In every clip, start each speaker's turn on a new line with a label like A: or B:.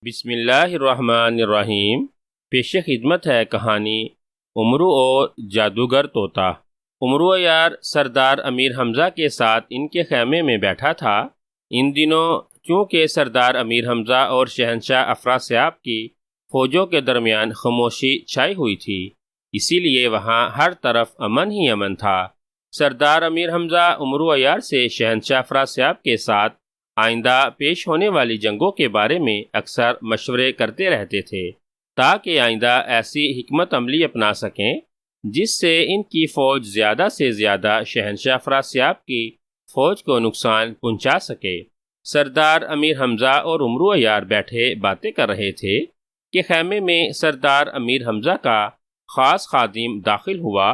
A: بسم اللہ الرحمن الرحیم۔ پیش خدمت ہے کہانی امرو اور جادوگر طوطا۔ امرو یار سردار امیر حمزہ کے ساتھ ان کے خیمے میں بیٹھا تھا۔ ان دنوں چونکہ سردار امیر حمزہ اور شہنشاہ افراسیاب کی فوجوں کے درمیان خاموشی چھائی ہوئی تھی، اسی لیے وہاں ہر طرف امن ہی امن تھا۔ سردار امیر حمزہ امرو یار سے شہنشاہ افراسیاب کے ساتھ آئندہ پیش ہونے والی جنگوں کے بارے میں اکثر مشورے کرتے رہتے تھے، تاکہ آئندہ ایسی حکمت عملی اپنا سکیں جس سے ان کی فوج زیادہ سے زیادہ شہنشاہ افراسیاب کی فوج کو نقصان پہنچا سکے۔ سردار امیر حمزہ اور امرو یار بیٹھے باتیں کر رہے تھے کہ خیمے میں سردار امیر حمزہ کا خاص خادم داخل ہوا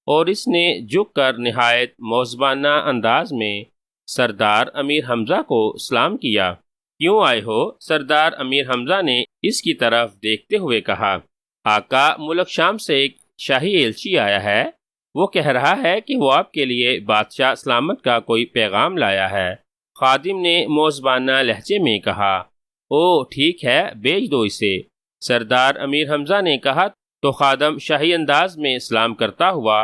A: اور اس نے جھک کر نہایت موذبانہ انداز میں سردار امیر حمزہ کو سلام کیا۔ کیوں آئے ہو؟ سردار امیر حمزہ نے اس کی طرف دیکھتے ہوئے کہا۔ آقا، ملک شام سے ایک شاہی ایلچی آیا ہے، وہ کہہ رہا ہے کہ وہ آپ کے لیے بادشاہ سلامت کا کوئی پیغام لایا ہے۔ خادم نے موذبانہ لہجے میں کہا۔ او ٹھیک ہے، بھیج دو اسے۔ سردار امیر حمزہ نے کہا تو خادم شاہی انداز میں سلام کرتا ہوا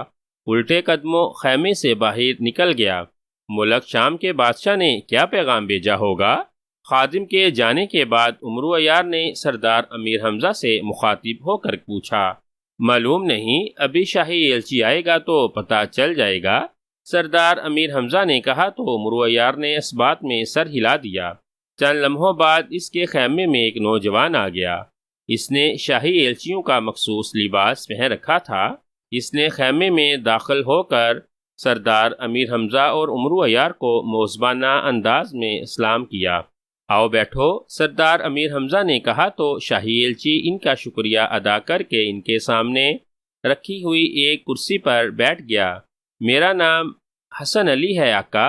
A: الٹے قدموں خیمے سے باہر نکل گیا۔ ملک شام کے بادشاہ نے کیا پیغام بھیجا ہوگا؟ خادم کے جانے کے بعد امرو یار نے سردار امیر حمزہ سے مخاطب ہو کر پوچھا۔ معلوم نہیں، ابھی شاہی ایلچی آئے گا تو پتہ چل جائے گا۔ سردار امیر حمزہ نے کہا تو امرو یار نے اس بات میں سر ہلا دیا۔ چند لمحوں بعد اس کے خیمے میں ایک نوجوان آ گیا۔ اس نے شاہی ایلچیوں کا مخصوص لباس پہن رکھا تھا۔ اس نے خیمے میں داخل ہو کر سردار امیر حمزہ اور امرو یار کو موذبانہ انداز میں سلام کیا۔ آؤ بیٹھو، سردار امیر حمزہ نے کہا تو شاہی ایلچی ان کا شکریہ ادا کر کے ان کے سامنے رکھی ہوئی ایک کرسی پر بیٹھ گیا۔ میرا نام حسن علی ہے آقا،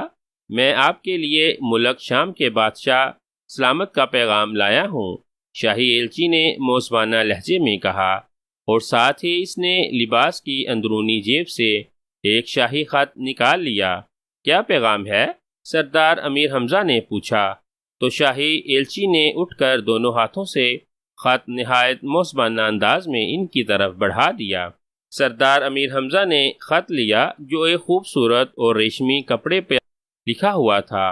A: میں آپ کے لیے ملک شام کے بادشاہ سلامت کا پیغام لایا ہوں، شاہی ایلچی نے موذبانہ لہجے میں کہا، اور ساتھ ہی اس نے لباس کی اندرونی جیب سے ایک شاہی خط نکال لیا۔ کیا پیغام ہے؟ سردار امیر حمزہ نے پوچھا تو شاہی ایلچی نے اٹھ کر دونوں ہاتھوں سے خط نہایت موذبانہ انداز میں ان کی طرف بڑھا دیا۔ سردار امیر حمزہ نے خط لیا جو ایک خوبصورت اور ریشمی کپڑے پر لکھا ہوا تھا۔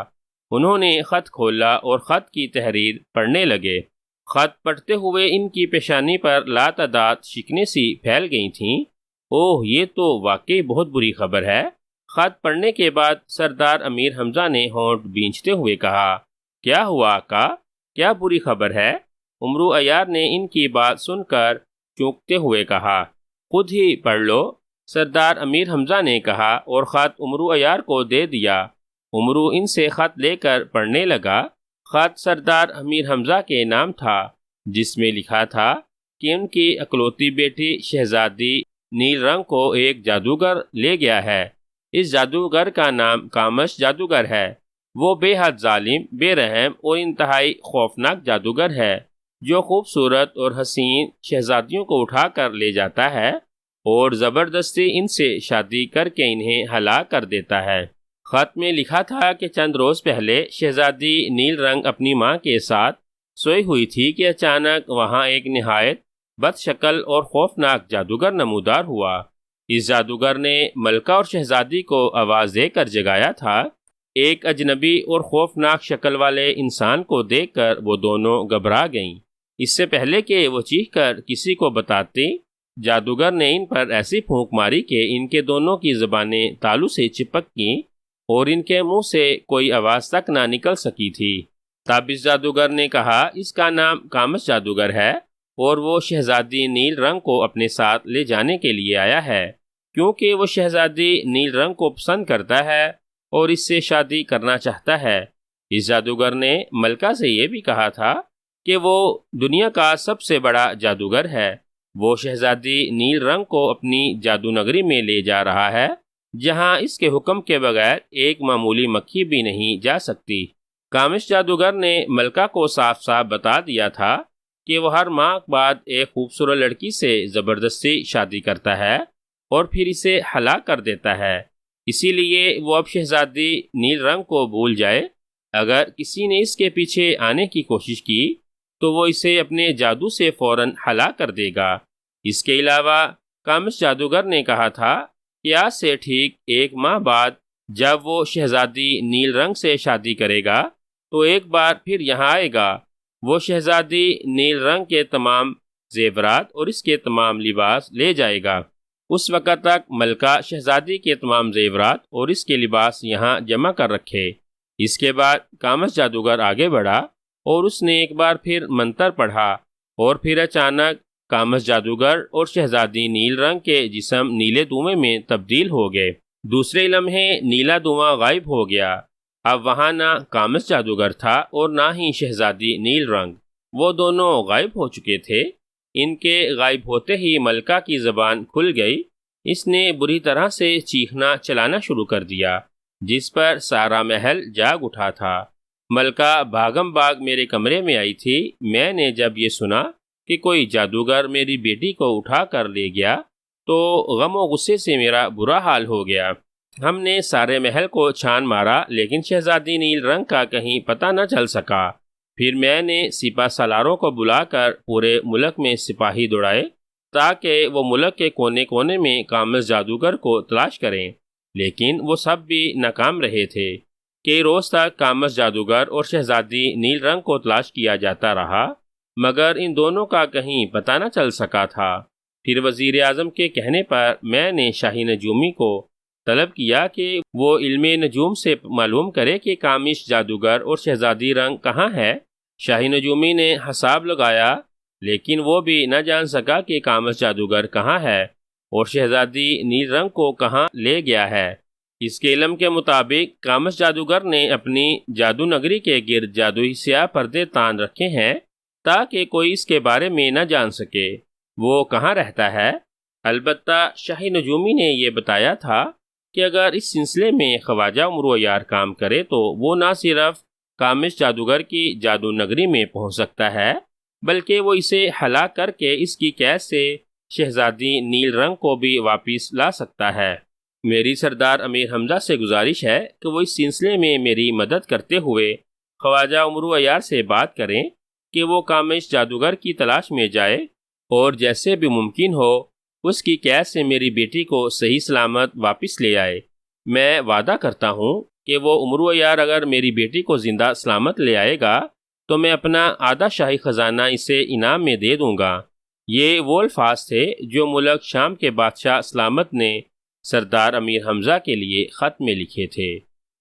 A: انہوں نے خط کھولا اور خط کی تحریر پڑھنے لگے۔ خط پڑھتے ہوئے ان کی پیشانی پر لاتعداد شکنیں سی پھیل گئی تھیں۔ اوہ، یہ تو واقعی بہت بری خبر ہے۔ خط پڑھنے کے بعد سردار امیر حمزہ نے ہونٹ بھینچتے ہوئے کہا، کیا ہوا آقا؟ کیا بری خبر ہے؟ امرو یار نے ان کی بات سن کر چونکتے ہوئے کہا، خود ہی پڑھ لو۔ سردار امیر حمزہ نے کہا اور خط امرو یار کو دے دیا۔ امرو ان سے خط لے کر پڑھنے لگا۔ خط سردار امیر حمزہ کے نام تھا، جس میں لکھا تھا کہ ان کی اکلوتی بیٹی شہزادی نیل رنگ کو ایک جادوگر لے گیا ہے۔ اس جادوگر کا نام کامش جادوگر ہے۔ وہ بے حد ظالم، بے رحم اور انتہائی خوفناک جادوگر ہے، جو خوبصورت اور حسین شہزادیوں کو اٹھا کر لے جاتا ہے اور زبردستی ان سے شادی کر کے انہیں ہلاک کر دیتا ہے۔ خط میں لکھا تھا کہ چند روز پہلے شہزادی نیل رنگ اپنی ماں کے ساتھ سوئی ہوئی تھی کہ اچانک وہاں ایک نہایت بد شکل اور خوفناک جادوگر نمودار ہوا۔ اس جادوگر نے ملکہ اور شہزادی کو آواز دے کر جگایا تھا۔ ایک اجنبی اور خوفناک شکل والے انسان کو دیکھ کر وہ دونوں گھبرا گئیں۔ اس سے پہلے کہ وہ چیخ کر کسی کو بتاتی، جادوگر نے ان پر ایسی پھونک ماری کہ ان کے دونوں کی زبانیں تالو سے چپک گئیں اور ان کے منہ سے کوئی آواز تک نہ نکل سکی تھی۔ تب اس جادوگر نے کہا، اس کا نام کامش جادوگر ہے اور وہ شہزادی نیل رنگ کو اپنے ساتھ لے جانے کے لیے آیا ہے، کیونکہ وہ شہزادی نیل رنگ کو پسند کرتا ہے اور اس سے شادی کرنا چاہتا ہے۔ اس جادوگر نے ملکہ سے یہ بھی کہا تھا کہ وہ دنیا کا سب سے بڑا جادوگر ہے۔ وہ شہزادی نیل رنگ کو اپنی جادو نگری میں لے جا رہا ہے، جہاں اس کے حکم کے بغیر ایک معمولی مکھی بھی نہیں جا سکتی۔ کامش جادوگر نے ملکہ کو صاف صاف بتا دیا تھا کہ وہ ہر ماہ بعد ایک خوبصورت لڑکی سے زبردستی شادی کرتا ہے اور پھر اسے ہلاک کر دیتا ہے۔ اسی لیے وہ اب شہزادی نیل رنگ کو بھول جائے۔ اگر کسی نے اس کے پیچھے آنے کی کوشش کی تو وہ اسے اپنے جادو سے فوراً ہلاک کر دے گا۔ اس کے علاوہ کامش جادوگر نے کہا تھا کہ آج سے ٹھیک 1 ماہ بعد جب وہ شہزادی نیل رنگ سے شادی کرے گا تو ایک بار پھر یہاں آئے گا۔ وہ شہزادی نیل رنگ کے تمام زیورات اور اس کے تمام لباس لے جائے گا۔ اس وقت تک ملکہ شہزادی کے تمام زیورات اور اس کے لباس یہاں جمع کر رکھے۔ اس کے بعد کامش جادوگر آگے بڑھا اور اس نے ایک بار پھر منتر پڑھا اور پھر اچانک کامش جادوگر اور شہزادی نیل رنگ کے جسم نیلے دھوئیں میں تبدیل ہو گئے۔ دوسرے لمحے نیلا دھواں غائب ہو گیا۔ اب وہاں نہ کامش جادوگر تھا اور نہ ہی شہزادی نیل رنگ، وہ دونوں غائب ہو چکے تھے۔ ان کے غائب ہوتے ہی ملکہ کی زبان کھل گئی۔ اس نے بری طرح سے چیخنا چلانا شروع کر دیا، جس پر سارا محل جاگ اٹھا تھا۔ ملکہ بھاگم بھاگ میرے کمرے میں آئی تھی۔ میں نے جب یہ سنا کہ کوئی جادوگر میری بیٹی کو اٹھا کر لے گیا تو غم و غصے سے میرا برا حال ہو گیا۔ ہم نے سارے محل کو چھان مارا لیکن شہزادی نیل رنگ کا کہیں پتہ نہ چل سکا۔ پھر میں نے سپہ سالاروں کو بلا کر پورے ملک میں سپاہی دوڑائے تاکہ وہ ملک کے کونے کونے میں کامش جادوگر کو تلاش کریں، لیکن وہ سب بھی ناکام رہے تھے۔ کئی روز تک کامش جادوگر اور شہزادی نیل رنگ کو تلاش کیا جاتا رہا مگر ان دونوں کا کہیں پتہ نہ چل سکا تھا۔ پھر وزیر اعظم کے کہنے پر میں نے شاہی نجومی کو طلب کیا کہ وہ علم نجوم سے معلوم کرے کہ کامش جادوگر اور شہزادی رنگ کہاں ہے۔ شاہی نجومی نے حساب لگایا لیکن وہ بھی نہ جان سکا کہ کامش جادوگر کہاں ہے اور شہزادی نیل رنگ کو کہاں لے گیا ہے۔ اس کے علم کے مطابق کامش جادوگر نے اپنی جادو نگری کے گرد جادوئی سیاہ پردے تان رکھے ہیں تاکہ کوئی اس کے بارے میں نہ جان سکے وہ کہاں رہتا ہے۔ البتہ شاہی نجومی نے یہ بتایا تھا کہ اگر اس سلسلے میں خواجہ عمرو یار کام کرے تو وہ نہ صرف کامش جادوگر کی جادو نگری میں پہنچ سکتا ہے بلکہ وہ اسے ہلاک کر کے اس کی قید سے شہزادی نیل رنگ کو بھی واپس لا سکتا ہے۔ میری سردار امیر حمزہ سے گزارش ہے کہ وہ اس سلسلے میں میری مدد کرتے ہوئے خواجہ عمرو یار سے بات کریں کہ وہ کامش جادوگر کی تلاش میں جائے اور جیسے بھی ممکن ہو اس کی قید سے میری بیٹی کو صحیح سلامت واپس لے آئے۔ میں وعدہ کرتا ہوں کہ وہ عمرو یار اگر میری بیٹی کو زندہ سلامت لے آئے گا تو میں اپنا آدھا شاہی خزانہ اسے انعام میں دے دوں گا۔ یہ وہ الفاظ تھے جو ملک شام کے بادشاہ سلامت نے سردار امیر حمزہ کے لیے خط میں لکھے تھے۔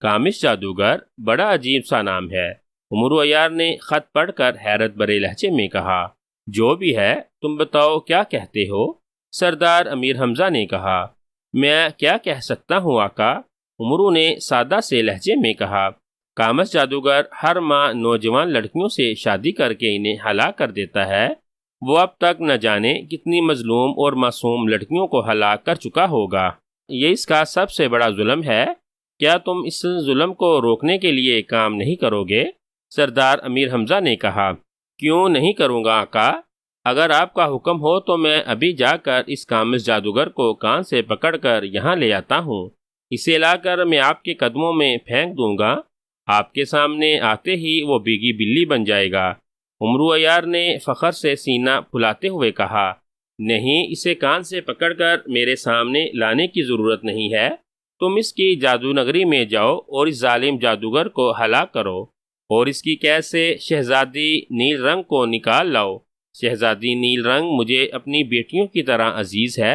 A: کامش جادوگر بڑا عجیب سا نام ہے۔ عمرو یار نے خط پڑھ کر حیرت بھرے لہجے میں کہا، جو بھی ہے تم بتاؤ کیا کہتے ہو؟ سردار امیر حمزہ نے کہا، میں کیا کہہ سکتا ہوں آقا؟ عمرو نے سادہ سے لہجے میں کہا، کامش جادوگر ہر ماہ نوجوان لڑکیوں سے شادی کر کے انہیں ہلاک کر دیتا ہے۔ وہ اب تک نہ جانے کتنی مظلوم اور معصوم لڑکیوں کو ہلاک کر چکا ہوگا۔ یہ اس کا سب سے بڑا ظلم ہے۔ کیا تم اس ظلم کو روکنے کے لیے کام نہیں کرو گے؟ سردار امیر حمزہ نے کہا، کیوں نہیں کروں گا آقا؟ اگر آپ کا حکم ہو تو میں ابھی جا کر اس کامش جادوگر کو کان سے پکڑ کر یہاں لے آتا ہوں۔ اسے لا کر میں آپ کے قدموں میں پھینک دوں گا۔ آپ کے سامنے آتے ہی وہ بھیگی بلی بن جائے گا۔ عمرو یار نے فخر سے سینہ پھلاتے ہوئے کہا، نہیں، اسے کان سے پکڑ کر میرے سامنے لانے کی ضرورت نہیں ہے۔ تم اس کی جادو نگری میں جاؤ اور اس ظالم جادوگر کو ہلاک کرو اور اس کی قید سے شہزادی نیل رنگ کو نکال لاؤ۔ شہزادی نیل رنگ مجھے اپنی بیٹیوں کی طرح عزیز ہے۔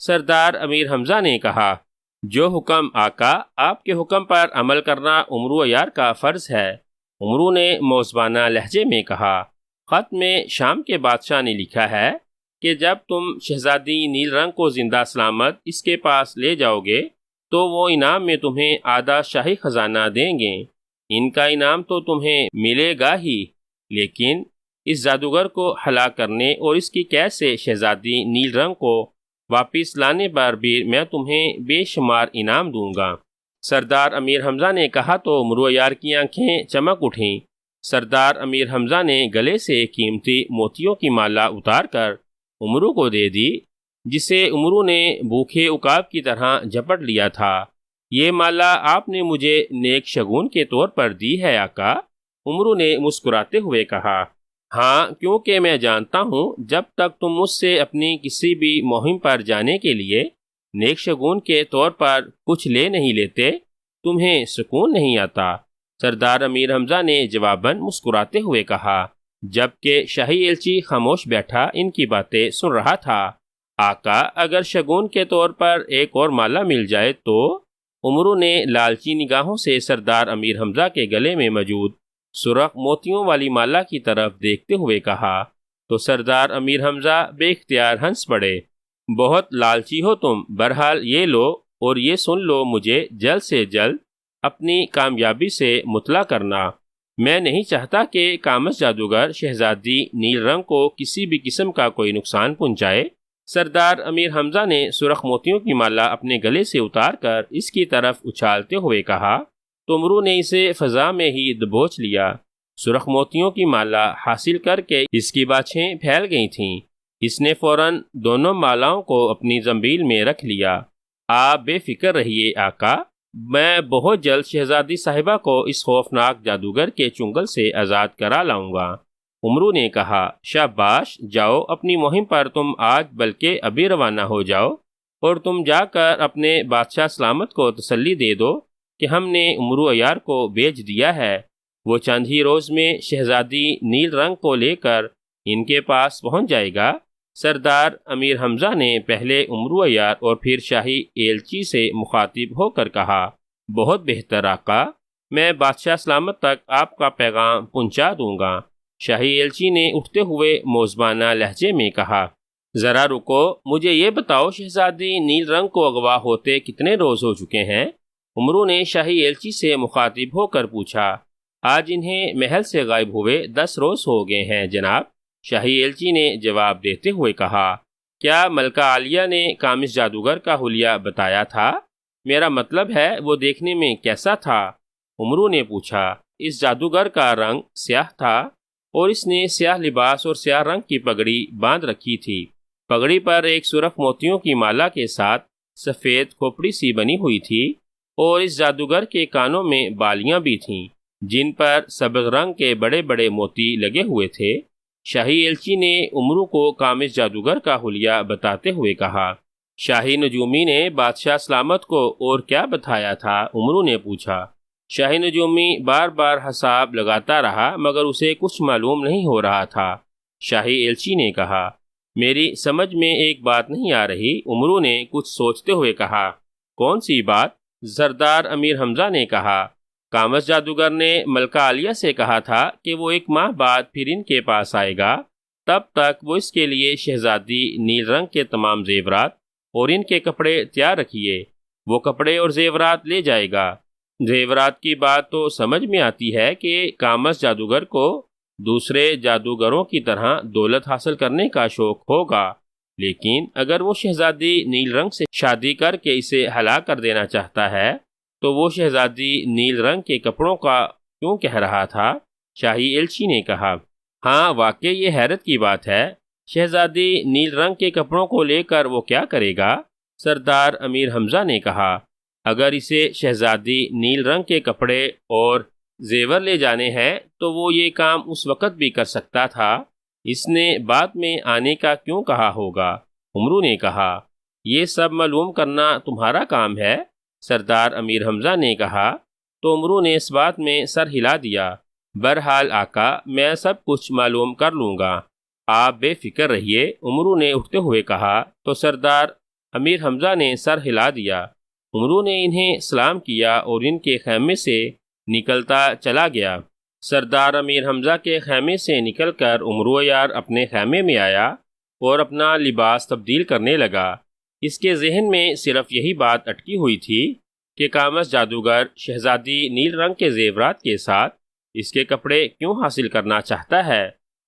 A: سردار امیر حمزہ نے کہا، جو حکم آقا، آپ کے حکم پر عمل کرنا عمرو یار کا فرض ہے۔ عمرو نے موزبانہ لہجے میں کہا، خط میں شام کے بادشاہ نے لکھا ہے کہ جب تم شہزادی نیل رنگ کو زندہ سلامت اس کے پاس لے جاؤ گے تو وہ انعام میں تمہیں آدھا شاہی خزانہ دیں گے۔ ان کا انعام تو تمہیں ملے گا ہی، لیکن اس جادوگر کو ہلاک کرنے اور اس کی قید سے شہزادی نیل رنگ کو واپس لانے پر بھی میں تمہیں بے شمار انعام دوں گا۔ سردار امیر حمزہ نے کہا تو عمرو یار کی آنکھیں چمک اٹھیں۔ سردار امیر حمزہ نے گلے سے قیمتی موتیوں کی مالا اتار کر عمرو کو دے دی، جسے عمرو نے بھوکے عقاب کی طرح جھپٹ لیا تھا۔ یہ مالا آپ نے مجھے نیک شگون کے طور پر دی ہے آقا، عمرو نے مسکراتے ہوئے کہا۔ ہاں، کیونکہ میں جانتا ہوں جب تک تم مجھ سے اپنی کسی بھی مہم پر جانے کے لیے نیک شگون کے طور پر کچھ لے نہیں لیتے تمہیں سکون نہیں آتا۔ سردار امیر حمزہ نے جواباً مسکراتے ہوئے کہا، جبکہ شاہی ایلچی خاموش بیٹھا ان کی باتیں سن رہا تھا۔ آقا، اگر شگون کے طور پر ایک اور مالا مل جائے تو؟ عمرو نے لالچی نگاہوں سے سردار امیر حمزہ کے گلے میں موجود سرخ موتیوں والی مالا کی طرف دیکھتے ہوئے کہا، تو سردار امیر حمزہ بے اختیار ہنس پڑے۔ بہت لالچی ہو تم، بہرحال یہ لو اور یہ سن لو، مجھے جلد سے جلد اپنی کامیابی سے مطلع کرنا۔ میں نہیں چاہتا کہ کامس جادوگر شہزادی نیل رنگ کو کسی بھی قسم کا کوئی نقصان پہنچائے۔ سردار امیر حمزہ نے سرخ موتیوں کی مالا اپنے گلے سے اتار کر اس کی طرف اچھالتے ہوئے کہا، تو عمرو نے اسے فضا میں ہی دبوچ لیا۔ سرخ موتیوں کی مالا حاصل کر کے اس کی باچھیں پھیل گئی تھیں۔ اس نے فوراً دونوں مالاؤں کو اپنی زنبیل میں رکھ لیا۔ آپ بے فکر رہیے آقا، میں بہت جلد شہزادی صاحبہ کو اس خوفناک جادوگر کے چنگل سے آزاد کرا لاؤں گا۔ عمرو نے کہا، شاباش، جاؤ اپنی مہم پر تم آج بلکہ ابھی روانہ ہو جاؤ، اور تم جا کر اپنے بادشاہ سلامت کو تسلی دے دو کہ ہم نے عمرو عیار کو بھیج دیا ہے۔ وہ چند ہی روز میں شہزادی نیل رنگ کو لے کر ان کے پاس پہنچ جائے گا۔ سردار امیر حمزہ نے پہلے عمرو عیار اور پھر شاہی ایلچی سے مخاطب ہو کر کہا، بہت بہتر آقا، میں بادشاہ سلامت تک آپ کا پیغام پہنچا دوں گا۔ شاہی ایلچی نے اٹھتے ہوئے موزبانہ لہجے میں کہا، ذرا رکو، مجھے یہ بتاؤ شہزادی نیل رنگ کو اغوا ہوتے کتنے روز ہو چکے ہیں؟ عمرو نے شاہی ایلچی سے مخاطب ہو کر پوچھا۔ آج انہیں محل سے غائب ہوئے 10 روز ہو گئے ہیں جناب، شاہی ایلچی نے جواب دیتے ہوئے کہا۔ کیا ملکہ عالیہ نے کامس جادوگر کا حلیہ بتایا تھا؟ میرا مطلب ہے وہ دیکھنے میں کیسا تھا؟ عمرو نے پوچھا۔ اس جادوگر کا رنگ سیاہ تھا اور اس نے سیاہ لباس اور سیاہ رنگ کی پگڑی باندھ رکھی تھی۔ پگڑی پر ایک سرخ موتیوں کی مالا کے ساتھ سفید کھوپڑی سی بنی ہوئی تھی، اور اس جادوگر کے کانوں میں بالیاں بھی تھیں جن پر سبز رنگ کے بڑے بڑے موتی لگے ہوئے تھے۔ شاہی ایلچی نے عمرو کو کامس جادوگر کا حلیہ بتاتے ہوئے کہا۔ شاہی نجومی نے بادشاہ سلامت کو اور کیا بتایا تھا؟ عمرو نے پوچھا۔ شاہی نجومی بار بار حساب لگاتا رہا مگر اسے کچھ معلوم نہیں ہو رہا تھا۔ شاہی ایلچی نے کہا، میری سمجھ میں ایک بات نہیں آ رہی۔ عمرو نے کچھ سوچتے ہوئے کہا، کون سی بات؟ سردار امیر حمزہ نے کہا، کامس جادوگر نے ملکہ عالیہ سے کہا تھا کہ وہ 1 ماہ بعد پھر ان کے پاس آئے گا، تب تک وہ اس کے لیے شہزادی نیل رنگ کے تمام زیورات اور ان کے کپڑے تیار رکھیے۔ وہ کپڑے اور زیورات لے جائے گا۔ زیورات کی بات تو سمجھ میں آتی ہے کہ کامس جادوگر کو دوسرے جادوگروں کی طرح دولت حاصل کرنے کا شوق ہوگا، لیکن اگر وہ شہزادی نیل رنگ سے شادی کر کے اسے ہلاک کر دینا چاہتا ہے تو وہ شہزادی نیل رنگ کے کپڑوں کا کیوں کہہ رہا تھا؟ شاہی ایلچی نے کہا، ہاں واقعی یہ حیرت کی بات ہے، شہزادی نیل رنگ کے کپڑوں کو لے کر وہ کیا کرے گا؟ سردار امیر حمزہ نے کہا، اگر اسے شہزادی نیل رنگ کے کپڑے اور زیور لے جانے ہیں تو وہ یہ کام اس وقت بھی کر سکتا تھا، اس نے بعد میں آنے کا کیوں کہا ہوگا؟ عمرو نے کہا، یہ سب معلوم کرنا تمہارا کام ہے؟ سردار امیر حمزہ نے کہا، تو عمرو نے اس بات میں سر ہلا دیا، بہرحال آقا، میں سب کچھ معلوم کر لوں گا، آپ بے فکر رہیے۔ عمرو نے اٹھتے ہوئے کہا، تو سردار امیر حمزہ نے سر ہلا دیا۔ عمرو نے انہیں سلام کیا اور ان کے خیمے سے نکلتا چلا گیا۔ سردار امیر حمزہ کے خیمے سے نکل کر عمرو عیار اپنے خیمے میں آیا اور اپنا لباس تبدیل کرنے لگا۔ اس کے ذہن میں صرف یہی بات اٹکی ہوئی تھی کہ کامس جادوگر شہزادی نیل رنگ کے زیورات کے ساتھ اس کے کپڑے کیوں حاصل کرنا چاہتا ہے۔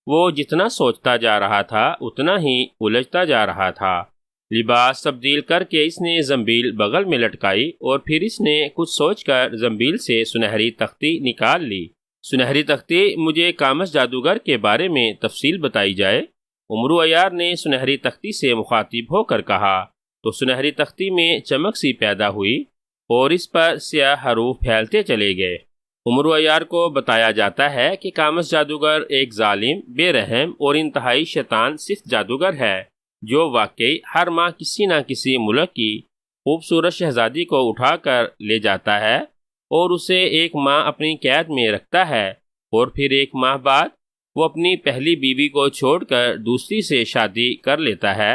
A: وہ جتنا سوچتا جا رہا تھا اتنا ہی الجھتا جا رہا تھا۔ لباس تبدیل کر کے اس نے زنبیل بغل میں لٹکائی اور پھر اس نے کچھ سوچ کر زنبیل سے سنہری تختی نکال لی۔ سنہری تختی، مجھے کامس جادوگر کے بارے میں تفصیل بتائی جائے۔ عمرو عیار نے سنہری تختی سے مخاطب ہو کر کہا، تو سنہری تختی میں چمک سی پیدا ہوئی اور اس پر سیاہ حروف پھیلتے چلے گئے۔ عمر عیار کو بتایا جاتا ہے کہ کامس جادوگر ایک ظالم، بے رحم اور انتہائی شیطان صفت جادوگر ہے جو واقعی ہر ماہ کسی نہ کسی ملک کی خوبصورت شہزادی کو اٹھا کر لے جاتا ہے اور اسے ایک ماہ اپنی قید میں رکھتا ہے، اور پھر ایک ماہ بعد وہ اپنی پہلی بیوی کو چھوڑ کر دوسری سے شادی کر لیتا ہے۔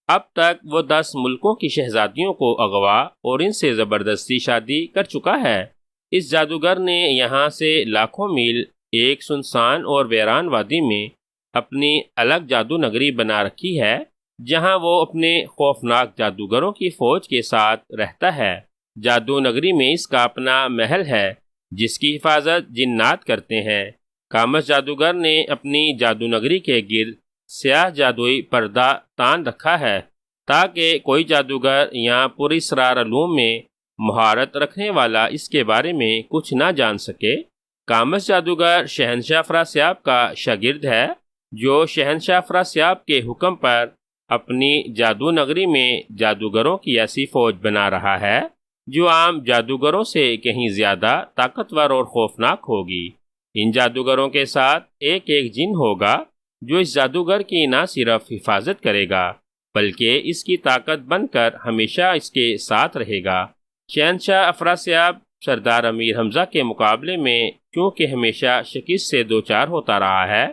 A: اب تک وہ 10 ملکوں کی شہزادیوں کو اغوا اور ان سے زبردستی شادی کر چکا ہے۔ اس جادوگر نے یہاں سے لاکھوں میل ایک سنسان اور ویران وادی میں اپنی الگ جادو نگری بنا رکھی ہے، جہاں وہ اپنے خوفناک جادوگروں کی فوج کے ساتھ رہتا ہے۔ جادو نگری میں اس کا اپنا محل ہے جس کی حفاظت جنات کرتے ہیں۔ کامس جادوگر نے اپنی جادو نگری کے گرد سیاہ جادوئی پردہ تان رکھا ہے تاکہ کوئی جادوگر یا پراسرار علوم میں مہارت رکھنے والا اس کے بارے میں کچھ نہ جان سکے۔ کامس جادوگر شہنشاہ افراسیاب کا شاگرد ہے جو شہنشاہ افراسیاب کے حکم پر اپنی جادو نگری میں جادوگروں کی ایسی فوج بنا رہا ہے جو عام جادوگروں سے کہیں زیادہ طاقتور اور خوفناک ہوگی۔ ان جادوگروں کے ساتھ ایک ایک جن ہوگا جو اس جادوگر کی نہ صرف حفاظت کرے گا بلکہ اس کی طاقت بن کر ہمیشہ اس کے ساتھ رہے گا۔ شہنشاہ افراسیاب سردار امیر حمزہ کے مقابلے میں چونکہ ہمیشہ شکست سے دوچار ہوتا رہا ہے،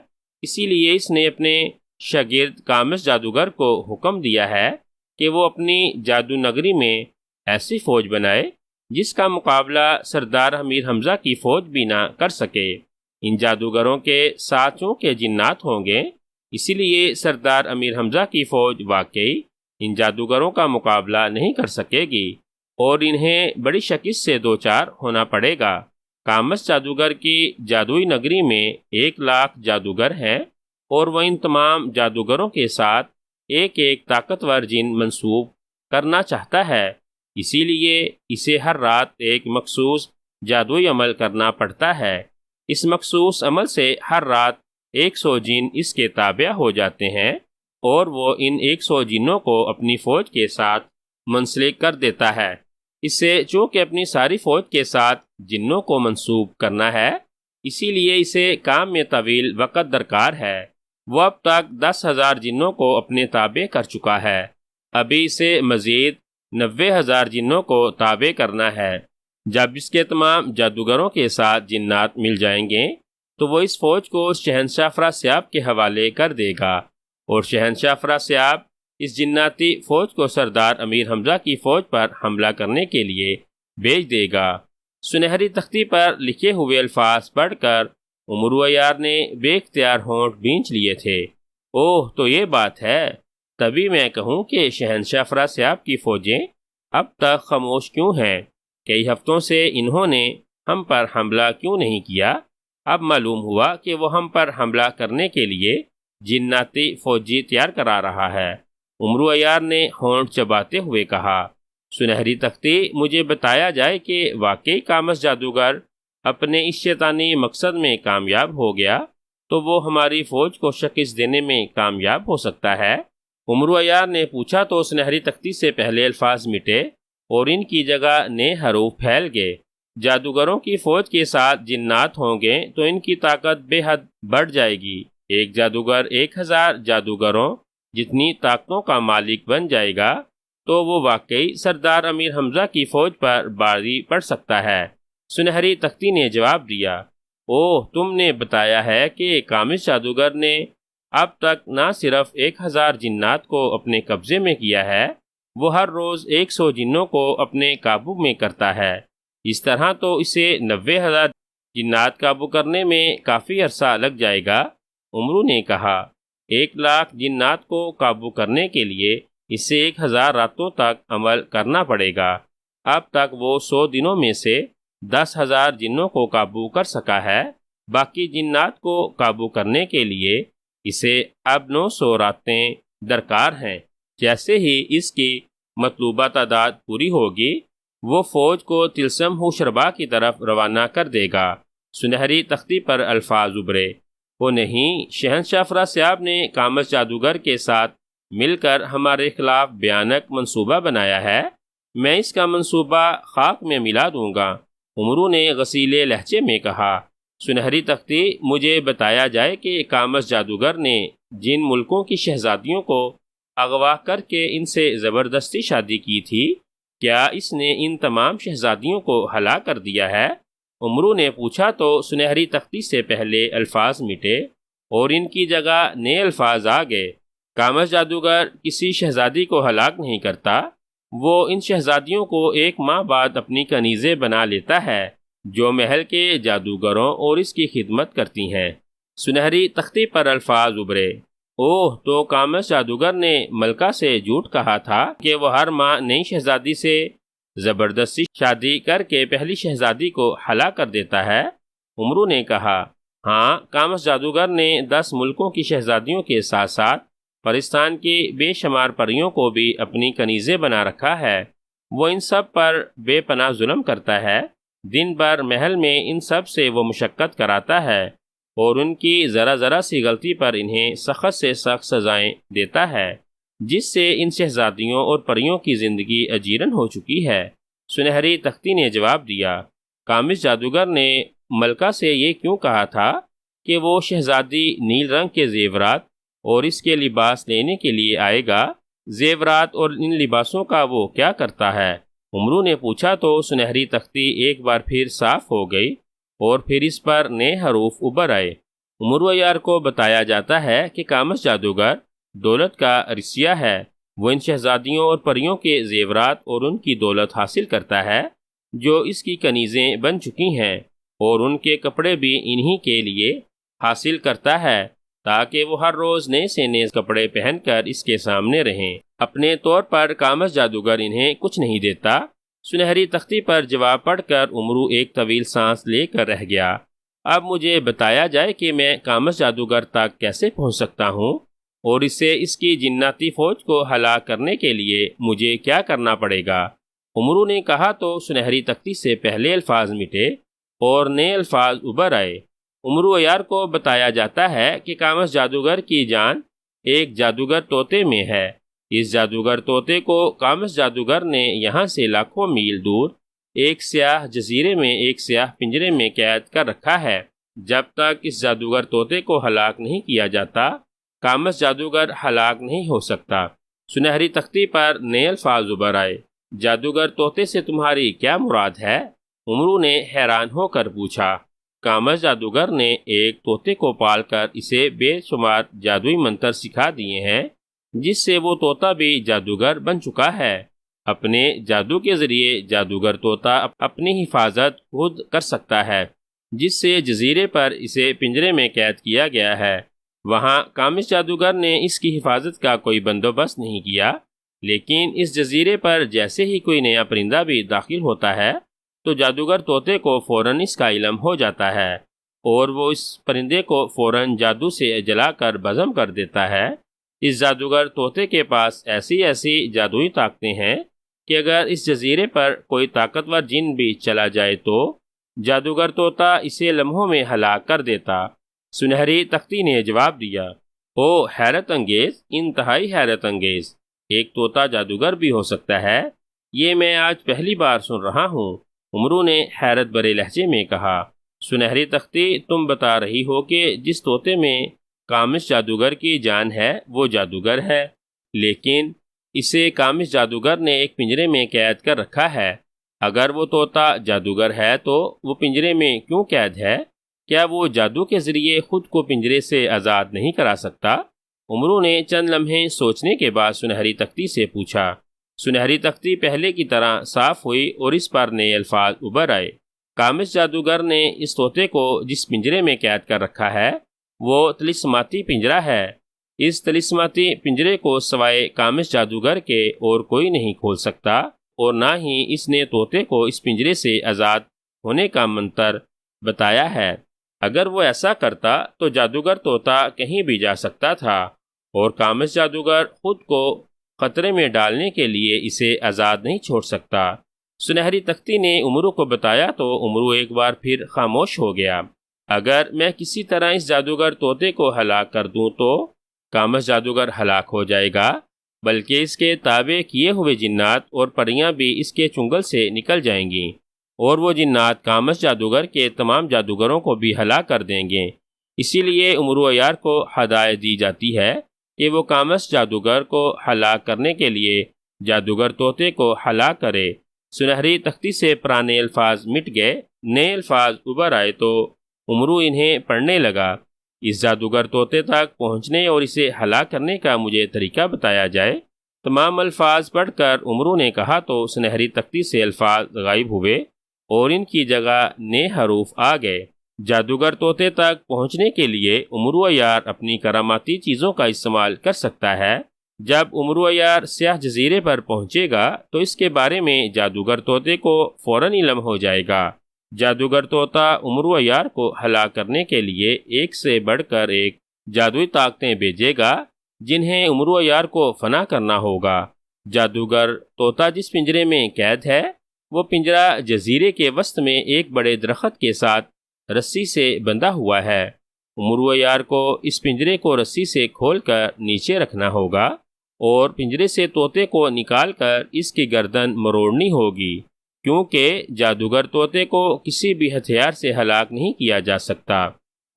A: اسی لیے اس نے اپنے شاگرد کامس جادوگر کو حکم دیا ہے کہ وہ اپنی جادو نگری میں ایسی فوج بنائے جس کا مقابلہ سردار امیر حمزہ کی فوج بھی نہ کر سکے۔ ان جادوگروں کے ساتھ چونکہ جنات ہوں گے، اسی لیے سردار امیر حمزہ کی فوج واقعی ان جادوگروں کا مقابلہ نہیں کر سکے گی اور انہیں بڑی شکست سے دوچار ہونا پڑے گا۔ کامس جادوگر کی جادوئی نگری میں 1,00,000 جادوگر ہیں اور وہ ان تمام جادوگروں کے ساتھ ایک ایک طاقتور جن منسوب کرنا چاہتا ہے، اسی لیے اسے ہر رات ایک مخصوص جادوئی عمل کرنا پڑتا ہے۔ اس مخصوص عمل سے ہر رات 100 جن اس کے تابع ہو جاتے ہیں اور وہ ان 100 جنوں کو اپنی فوج کے ساتھ منسلک کر دیتا ہے۔ اسے چونکہ اپنی ساری فوج کے ساتھ جنوں کو منسوب کرنا ہے، اسی لیے اسے کام میں طویل وقت درکار ہے۔ وہ اب تک 10,000 جنوں کو اپنے تابع کر چکا ہے، ابھی اسے مزید 90,000 جنوں کو تابع کرنا ہے۔ جب اس کے تمام جادوگروں کے ساتھ جنات مل جائیں گے تو وہ اس فوج کو شہنشاہ افراسیاب کے حوالے کر دے گا اور شہنشاہ افراسیاب اس جناتی فوج کو سردار امیر حمزہ کی فوج پر حملہ کرنے کے لیے بھیج دے گا۔ سنہری تختی پر لکھے ہوئے الفاظ پڑھ کر عمر عیار نے بے اختیار ہونٹ بھینچ لیے تھے۔ اوہ، تو یہ بات ہے، تبھی میں کہوں کہ شہنشاہ افراسیاب کی فوجیں اب تک خاموش کیوں ہیں؟ کئی ہفتوں سے انہوں نے ہم پر حملہ کیوں نہیں کیا؟ اب معلوم ہوا کہ وہ ہم پر حملہ کرنے کے لیے جناتی فوجی تیار کرا رہا ہے۔ عمر عیار نے ہونٹ چباتے ہوئے کہا، سنہری تختی، مجھے بتایا جائے کہ واقعی کامس جادوگر اپنے اس شیطانی مقصد میں کامیاب ہو گیا تو وہ ہماری فوج کو شکست دینے میں کامیاب ہو سکتا ہے۔ عمر عیار نے پوچھا تو سنہری تختی سے پہلے الفاظ مٹے اور ان کی جگہ نئے حروف پھیل گئے۔ جادوگروں کی فوج کے ساتھ جنات ہوں گے تو ان کی طاقت بے حد بڑھ جائے گی۔ ایک جادوگر 1,000 جادوگروں جتنی طاقتوں کا مالک بن جائے گا تو وہ واقعی سردار امیر حمزہ کی فوج پر بھاری پڑ سکتا ہے۔ سنہری تختی نے جواب دیا، اوہ، تم نے بتایا ہے کہ کامس جادوگر نے اب تک نہ صرف 1,000 جنات کو اپنے قبضے میں کیا ہے، وہ ہر روز 100 جنوں کو اپنے قابو میں کرتا ہے۔ اس طرح تو اسے 90,000 جنات قابو کرنے میں کافی عرصہ لگ جائے گا۔ عمرو نے کہا، 1,00,000 جنات کو قابو کرنے کے لیے اسے 1,000 راتوں تک عمل کرنا پڑے گا۔ اب تک وہ 100 دنوں میں سے 10,000 جنوں کو قابو کر سکا ہے۔ باقی جنات کو قابو کرنے کے لیے اسے اب 900 راتیں درکار ہیں۔ جیسے ہی اس کی مطلوبہ تعداد پوری ہوگی، وہ فوج کو تلسم ہوشربا کی طرف روانہ کر دے گا۔ سنہری تختی پر الفاظ ابھرے، وہ نہیں، شہنشاہ افراسیاب نے کامس جادوگر کے ساتھ مل کر ہمارے خلاف بھیانک منصوبہ بنایا ہے۔ میں اس کا منصوبہ خاک میں ملا دوں گا عمرو نے غسیلے لہجے میں کہا، سنہری تختی، مجھے بتایا جائے کہ کامس جادوگر نے جن ملکوں کی شہزادیوں کو اغوا کر کے ان سے زبردستی شادی کی تھی، کیا اس نے ان تمام شہزادیوں کو ہلاک کر دیا ہے؟ عمرو نے پوچھا تو سنہری تختی سے پہلے الفاظ مٹے اور ان کی جگہ نئے الفاظ آ گئے۔ کامس جادوگر کسی شہزادی کو ہلاک نہیں کرتا، وہ ان شہزادیوں کو ایک ماہ بعد اپنی کنیزیں بنا لیتا ہے جو محل کے جادوگروں اور اس کی خدمت کرتی ہیں۔ سنہری تختی پر الفاظ ابھرے، اوہ، تو کامس جادوگر نے ملکہ سے جھوٹ کہا تھا کہ وہ ہر ماہ نئی شہزادی سے زبردستی شادی کر کے پہلی شہزادی کو ہلاک کر دیتا ہے؟ عمرو نے کہا، ہاں، کامس جادوگر نے 10 ملکوں کی شہزادیوں کے ساتھ ساتھ پرستان کی بے شمار پریوں کو بھی اپنی کنیزیں بنا رکھا ہے۔ وہ ان سب پر بے پناہ ظلم کرتا ہے، دن بھر محل میں ان سب سے وہ مشقت کراتا ہے اور ان کی ذرا ذرا سی غلطی پر انہیں سخت سے سخت سزائیں دیتا ہے، جس سے ان شہزادیوں اور پریوں کی زندگی اجیرن ہو چکی ہے۔ سنہری تختی نے جواب دیا، کامس جادوگر نے ملکہ سے یہ کیوں کہا تھا کہ وہ شہزادی نیل رنگ کے زیورات اور اس کے لباس لینے کے لیے آئے گا؟ زیورات اور ان لباسوں کا وہ کیا کرتا ہے؟ عمرو نے پوچھا تو سنہری تختی ایک بار پھر صاف ہو گئی اور پھر اس پر نئے حروف ابھر آئے۔ عمرو یار کو بتایا جاتا ہے کہ کامس جادوگر دولت کا رسیہ ہے، وہ ان شہزادیوں اور پریوں کے زیورات اور ان کی دولت حاصل کرتا ہے جو اس کی کنیزیں بن چکی ہیں، اور ان کے کپڑے بھی انہی کے لیے حاصل کرتا ہے تاکہ وہ ہر روز نئے سے نئے کپڑے پہن کر اس کے سامنے رہیں۔ اپنے طور پر کامس جادوگر انہیں کچھ نہیں دیتا۔ سنہری تختی پر جواب پڑھ کر عمرو ایک طویل سانس لے کر رہ گیا۔ اب مجھے بتایا جائے کہ میں کامس جادوگر تک کیسے پہنچ سکتا ہوں اور اسے اس کی جناتی فوج کو ہلاک کرنے کے لیے مجھے کیا کرنا پڑے گا؟ عمرو نے کہا تو سنہری تختی سے پہلے الفاظ مٹے اور نئے الفاظ ابھر آئے۔ عمرو یار کو بتایا جاتا ہے کہ کامس جادوگر کی جان ایک جادوگر طوطے میں ہے۔ اس جادوگر طوطے کو کامس جادوگر نے یہاں سے لاکھوں میل دور ایک سیاہ جزیرے میں ایک سیاہ پنجرے میں قید کر رکھا ہے۔ جب تک اس جادوگر طوطے کو ہلاک نہیں کیا جاتا، کامس جادوگر ہلاک نہیں ہو سکتا۔ سنہری تختی پر نئے الفاظ ابھر آئے، جادوگر طوطے سے تمہاری کیا مراد ہے؟ عمرو نے حیران ہو کر پوچھا۔ کامس جادوگر نے ایک طوطے کو پال کر اسے بے شمار جادوئی منتر سکھا دیے ہیں، جس سے وہ طوطا بھی جادوگر بن چکا ہے۔ اپنے جادو کے ذریعے جادوگر طوطا اپنی حفاظت خود کر سکتا ہے، جس سے جزیرے پر اسے پنجرے میں قید کیا گیا ہے۔ وہاں کامس جادوگر نے اس کی حفاظت کا کوئی بندوبست نہیں کیا، لیکن اس جزیرے پر جیسے ہی کوئی نیا پرندہ بھی داخل ہوتا ہے تو جادوگر طوطے کو فوراً اس کا علم ہو جاتا ہے اور وہ اس پرندے کو فوراً جادو سے جلا کر بھسم کر دیتا ہے۔ اس جادوگر طوطے کے پاس ایسی جادوئی طاقتیں ہیں کہ اگر اس جزیرے پر کوئی طاقتور جن بھی چلا جائے تو جادوگر طوطا اسے لمحوں میں ہلاک کر دیتا۔ سنہری تختی نے جواب دیا، او حیرت انگیز، انتہائی حیرت انگیز، ایک طوطا جادوگر بھی ہو سکتا ہے؟ یہ میں آج پہلی بار سن رہا ہوں۔ عمرو نے حیرت بھرے لہجے میں کہا، سنہری تختی، تم بتا رہی ہو کہ جس طوطے میں کامس جادوگر کی جان ہے وہ جادوگر ہے، لیکن اسے کامس جادوگر نے ایک پنجرے میں قید کر رکھا ہے۔ اگر وہ طوطا جادوگر ہے تو وہ پنجرے میں کیوں قید ہے؟ کیا وہ جادو کے ذریعے خود کو پنجرے سے آزاد نہیں کرا سکتا؟ عمرو نے چند لمحے سوچنے کے بعد سنہری تختی سے پوچھا۔ سنہری تختی پہلے کی طرح صاف ہوئی اور اس پر نئے الفاظ ابھر آئے۔ کامس جادوگر نے اس طوطے کو جس پنجرے میں قید کر رکھا ہے وہ طلسماتی پنجرہ ہے۔ اس طلسماتی پنجرے کو سوائے کامس جادوگر کے اور کوئی نہیں کھول سکتا، اور نہ ہی اس نے طوطے کو اس پنجرے سے آزاد ہونے کا منتر بتایا ہے۔ اگر وہ ایسا کرتا تو جادوگر طوطا کہیں بھی جا سکتا تھا، اور کامس جادوگر خود کو خطرے میں ڈالنے کے لیے اسے آزاد نہیں چھوڑ سکتا۔ سنہری تختی نے عمرو کو بتایا تو عمرو ایک بار پھر خاموش ہو گیا۔ اگر میں کسی طرح اس جادوگر طوطے کو ہلاک کر دوں تو کامس جادوگر ہلاک ہو جائے گا، بلکہ اس کے تابع کیے ہوئے جنات اور پریاں بھی اس کے چنگل سے نکل جائیں گی۔ اور وہ جنات کامس جادوگر کے تمام جادوگروں کو بھی ہلاک کر دیں گے۔ اسی لیے امرو عیار کو ہدایت دی جاتی ہے کہ وہ کامس جادوگر کو ہلاک کرنے کے لیے جادوگر طوطے کو ہلاک کرے۔ سنہری تختی سے پرانے الفاظ مٹ گئے، نئے الفاظ ابھر آئے تو امرو انہیں پڑھنے لگا۔ اس جادوگر طوطے تک پہنچنے اور اسے ہلاک کرنے کا مجھے طریقہ بتایا جائے۔ تمام الفاظ پڑھ کر امرو نے کہا تو سنہری تختی سے الفاظ غائب ہوئے اور ان کی جگہ نئے حروف آ گئے۔ جادوگر طوطے تک پہنچنے کے لیے امرو عیار اپنی کراماتی چیزوں کا استعمال کر سکتا ہے۔ جب امرو عیار سیاہ جزیرے پر پہنچے گا تو اس کے بارے میں جادوگر طوطے کو فوراً علم ہو جائے گا۔ جادوگر طوطا امرو عیار کو ہلاک کرنے کے لیے ایک سے بڑھ کر ایک جادوئی طاقتیں بھیجے گا جنہیں امرو عیار کو فنا کرنا ہوگا۔ جادوگر طوطا جس پنجرے میں قید ہے وہ پنجرہ جزیرے کے وسط میں ایک بڑے درخت کے ساتھ رسی سے بندھا ہوا ہے۔ امرو عیار کو اس پنجرے کو رسی سے کھول کر نیچے رکھنا ہوگا اور پنجرے سے طوطے کو نکال کر اس کی گردن مروڑنی ہوگی، کیونکہ جادوگر طوطے کو کسی بھی ہتھیار سے ہلاک نہیں کیا جا سکتا۔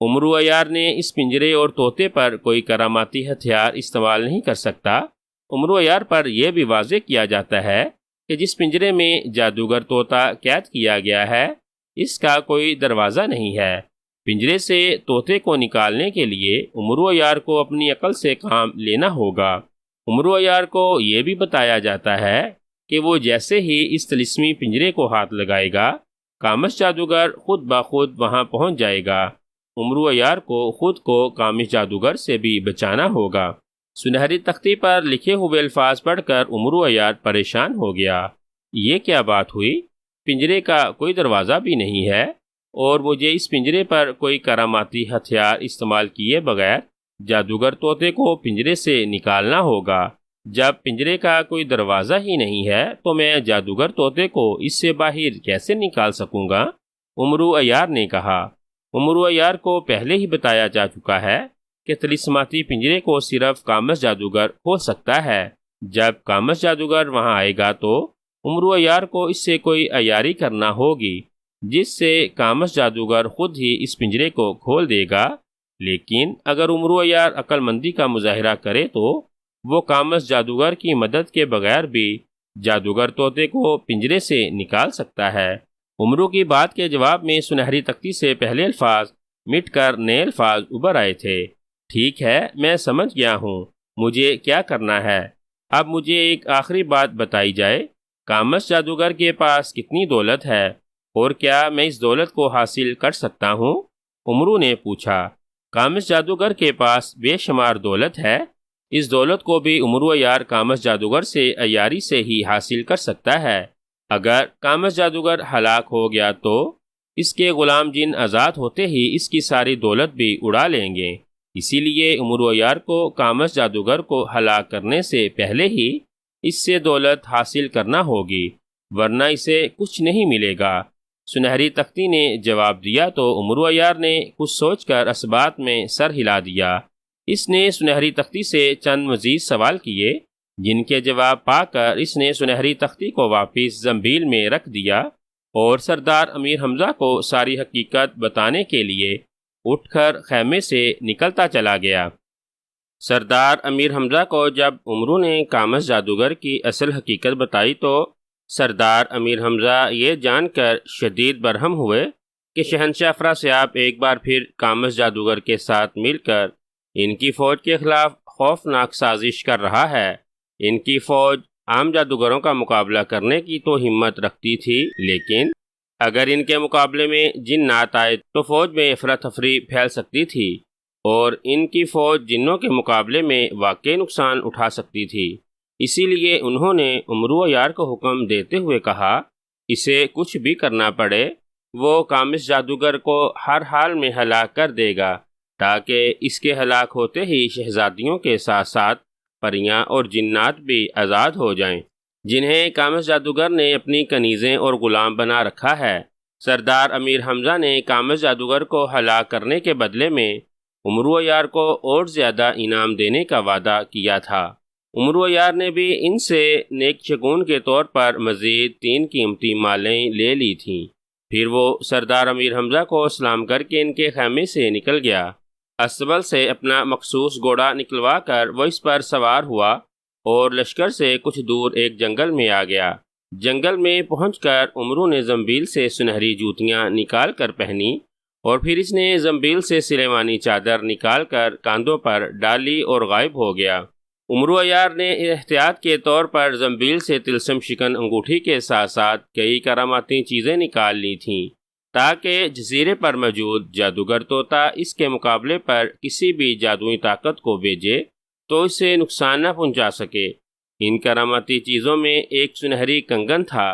A: امرو عیار نے اس پنجرے اور طوطے پر کوئی کراماتی ہتھیار استعمال نہیں کر سکتا۔ امرو عیار پر یہ بھی واضح کیا جاتا ہے کہ جس پنجرے میں جادوگر طوطا قید کیا گیا ہے اس کا کوئی دروازہ نہیں ہے۔ پنجرے سے طوطے کو نکالنے کے لیے امرو عیار کو اپنی عقل سے کام لینا ہوگا۔ امرو عیار کو یہ بھی بتایا جاتا ہے کہ وہ جیسے ہی اس طلسمی پنجرے کو ہاتھ لگائے گا کامس جادوگر خود بخود وہاں پہنچ جائے گا۔ امرو عیار کو خود کو کامس جادوگر سے بھی بچانا ہوگا۔ سنہری تختی پر لکھے ہوئے الفاظ پڑھ کر امرو عیار پریشان ہو گیا۔ یہ کیا بات ہوئی؟ پنجرے کا کوئی دروازہ بھی نہیں ہے اور مجھے اس پنجرے پر کوئی کراماتی ہتھیار استعمال کیے بغیر جادوگر طوطے کو پنجرے سے نکالنا ہوگا۔ جب پنجرے کا کوئی دروازہ ہی نہیں ہے تو میں جادوگر طوطے کو اس سے باہر کیسے نکال سکوں گا؟ امرو عیار نے کہا۔ امرو عیار کو پہلے ہی بتایا جا چکا ہے کہ طلسماتی پنجرے کو صرف کامس جادوگر کھول سکتا ہے۔ جب کامس جادوگر وہاں آئے گا تو امرو عیار کو اس سے کوئی عیاری کرنا ہوگی جس سے کامس جادوگر خود ہی اس پنجرے کو کھول دے گا۔ لیکن اگر امرو عیار عقل مندی کا مظاہرہ کرے تو وہ کامس جادوگر کی مدد کے بغیر بھی جادوگر طوطے کو پنجرے سے نکال سکتا ہے۔ امرو کی بات کے جواب میں سنہری تختی سے پہلے الفاظ مٹ کر نئے الفاظ ابھر آئے تھے۔ ٹھیک ہے، میں سمجھ گیا ہوں، مجھے کیا کرنا ہے؟ اب مجھے ایک آخری بات بتائی جائے، کامس جادوگر کے پاس کتنی دولت ہے اور کیا میں اس دولت کو حاصل کر سکتا ہوں؟ امرو نے پوچھا۔ کامس جادوگر کے پاس بے شمار دولت ہے۔ اس دولت کو بھی امرو عیار کامس جادوگر سے عیاری سے ہی حاصل کر سکتا ہے۔ اگر کامس جادوگر ہلاک ہو گیا تو اس کے غلام جن آزاد ہوتے ہی اس کی ساری دولت بھی اڑا لیں گے۔ اسی لیے امرو عیار کو کامس جادوگر کو ہلاک کرنے سے پہلے ہی اس سے دولت حاصل کرنا ہوگی، ورنہ اسے کچھ نہیں ملے گا۔ سنہری تختی نے جواب دیا تو امرو عیار نے کچھ سوچ کر اس بات میں سر ہلا دیا۔ اس نے سنہری تختی سے چند مزید سوال کیے جن کے جواب پا کر اس نے سنہری تختی کو واپس زنبیل میں رکھ دیا اور سردار امیر حمزہ کو ساری حقیقت بتانے کے لیے اٹھ کر خیمے سے نکلتا چلا گیا۔ سردار امیر حمزہ کو جب امرو نے کامس جادوگر کی اصل حقیقت بتائی تو سردار امیر حمزہ یہ جان کر شدید برہم ہوئے کہ شہنشاہ افراسیاب ایک بار پھر کامس جادوگر کے ساتھ مل کر ان کی فوج کے خلاف خوفناک سازش کر رہا ہے۔ ان کی فوج عام جادوگروں کا مقابلہ کرنے کی تو ہمت رکھتی تھی، لیکن اگر ان کے مقابلے میں جنات آئے تو فوج میں افراتفری پھیل سکتی تھی اور ان کی فوج جنوں کے مقابلے میں واقعی نقصان اٹھا سکتی تھی۔ اسی لیے انہوں نے امرو عیار کو حکم دیتے ہوئے کہا اسے کچھ بھی کرنا پڑے وہ کامس جادوگر کو ہر حال میں ہلاک کر دے گا، تاکہ اس کے ہلاک ہوتے ہی شہزادیوں کے ساتھ ساتھ پریاں اور جنات بھی آزاد ہو جائیں جنہیں کامس جادوگر نے اپنی کنیزیں اور غلام بنا رکھا ہے۔ سردار امیر حمزہ نے کامس جادوگر کو ہلاک کرنے کے بدلے میں امرو عیار کو اور زیادہ انعام دینے کا وعدہ کیا تھا۔ عمرو یار نے بھی ان سے نیک شگون کے طور پر مزید 3 قیمتی مالیں لے لی تھیں۔ پھر وہ سردار امیر حمزہ کو سلام کر کے ان کے خیمے سے نکل گیا۔ اسبل سے اپنا مخصوص گھوڑا نکلوا کر وہ اس پر سوار ہوا اور لشکر سے کچھ دور ایک جنگل میں آ گیا۔ جنگل میں پہنچ کر عمرو نے زنبیل سے سنہری جوتیاں نکال کر پہنی اور پھر اس نے زنبیل سے سلیمانی چادر نکال کر کاندھوں پر ڈالی اور غائب ہو گیا۔ عمرو یار نے احتیاط کے طور پر زنبیل سے طلسم شکن انگوٹھی کے ساتھ ساتھ کئی کراماتی چیزیں نکال لی تھیں تاکہ جزیرے پر موجود جادوگر طوطا اس کے مقابلے پر کسی بھی جادوئی طاقت کو بھیجے تو اسے نقصان نہ پہنچا سکے۔ ان کراماتی چیزوں میں ایک سنہری کنگن تھا۔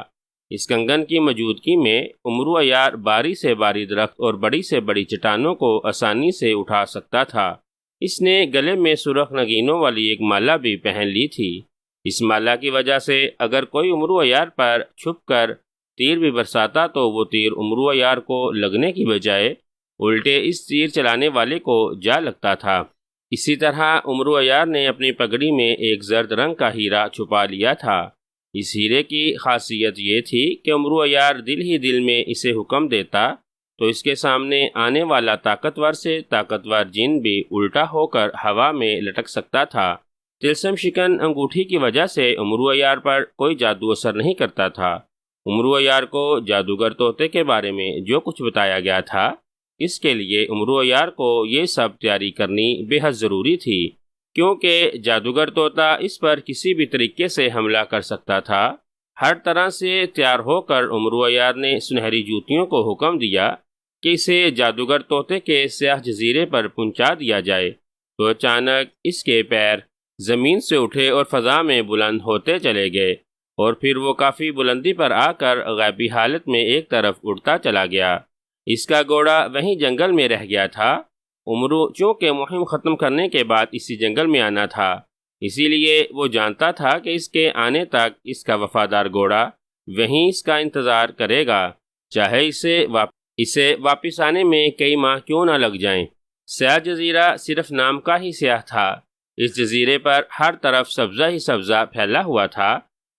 A: اس کنگن کی موجودگی میں عمرو یار باری سے باری درخت اور بڑی سے بڑی چٹانوں کو آسانی سے اٹھا سکتا تھا۔ اس نے گلے میں سرخ نگینوں والی ایک مالا بھی پہن لی تھی۔ اس مالا کی وجہ سے اگر کوئی عمرو یار پر چھپ کر تیر بھی برساتا تو وہ تیر عمرو یار کو لگنے کی بجائے الٹے اس تیر چلانے والے کو جا لگتا تھا۔ اسی طرح عمرو یار نے اپنی پگڑی میں ایک زرد رنگ کا ہیرا چھپا لیا تھا۔ اس ہیرے کی خاصیت یہ تھی کہ عمرو یار دل ہی دل میں اسے حکم دیتا تو اس کے سامنے آنے والا طاقتور سے طاقتور جن بھی الٹا ہو کر ہوا میں لٹک سکتا تھا۔ طلسم شکن انگوٹھی کی وجہ سے عمرو یار پر کوئی جادو اثر نہیں کرتا تھا۔ عمرو یار کو جادوگر طوطے کے بارے میں جو کچھ بتایا گیا تھا اس کے لیے عمرو یار کو یہ سب تیاری کرنی بے حد ضروری تھی، کیونکہ جادوگر طوطا اس پر کسی بھی طریقے سے حملہ کر سکتا تھا۔ ہر طرح سے تیار ہو کر عمرو یار نے سنہری جوتیوں کو حکم دیا کہ اسے جادوگر طوطے کے سیاہ جزیرے پر پہنچا دیا جائے تو اچانک اس کے پیر زمین سے اٹھے اور فضا میں بلند ہوتے چلے گئے اور پھر وہ کافی بلندی پر آ کر غائبی حالت میں ایک طرف اڑتا چلا گیا۔ اس کا گھوڑا وہیں جنگل میں رہ گیا تھا۔ عمرو چونکہ مہم ختم کرنے کے بعد اسی جنگل میں آنا تھا، اسی لیے وہ جانتا تھا کہ اس کے آنے تک اس کا وفادار گھوڑا وہیں اس کا انتظار کرے گا، چاہے اسے واپس آنے میں کئی ماہ کیوں نہ لگ جائیں۔ سیاہ جزیرہ صرف نام کا ہی سیاہ تھا۔ اس جزیرے پر ہر طرف سبزہ ہی سبزہ پھیلا ہوا تھا۔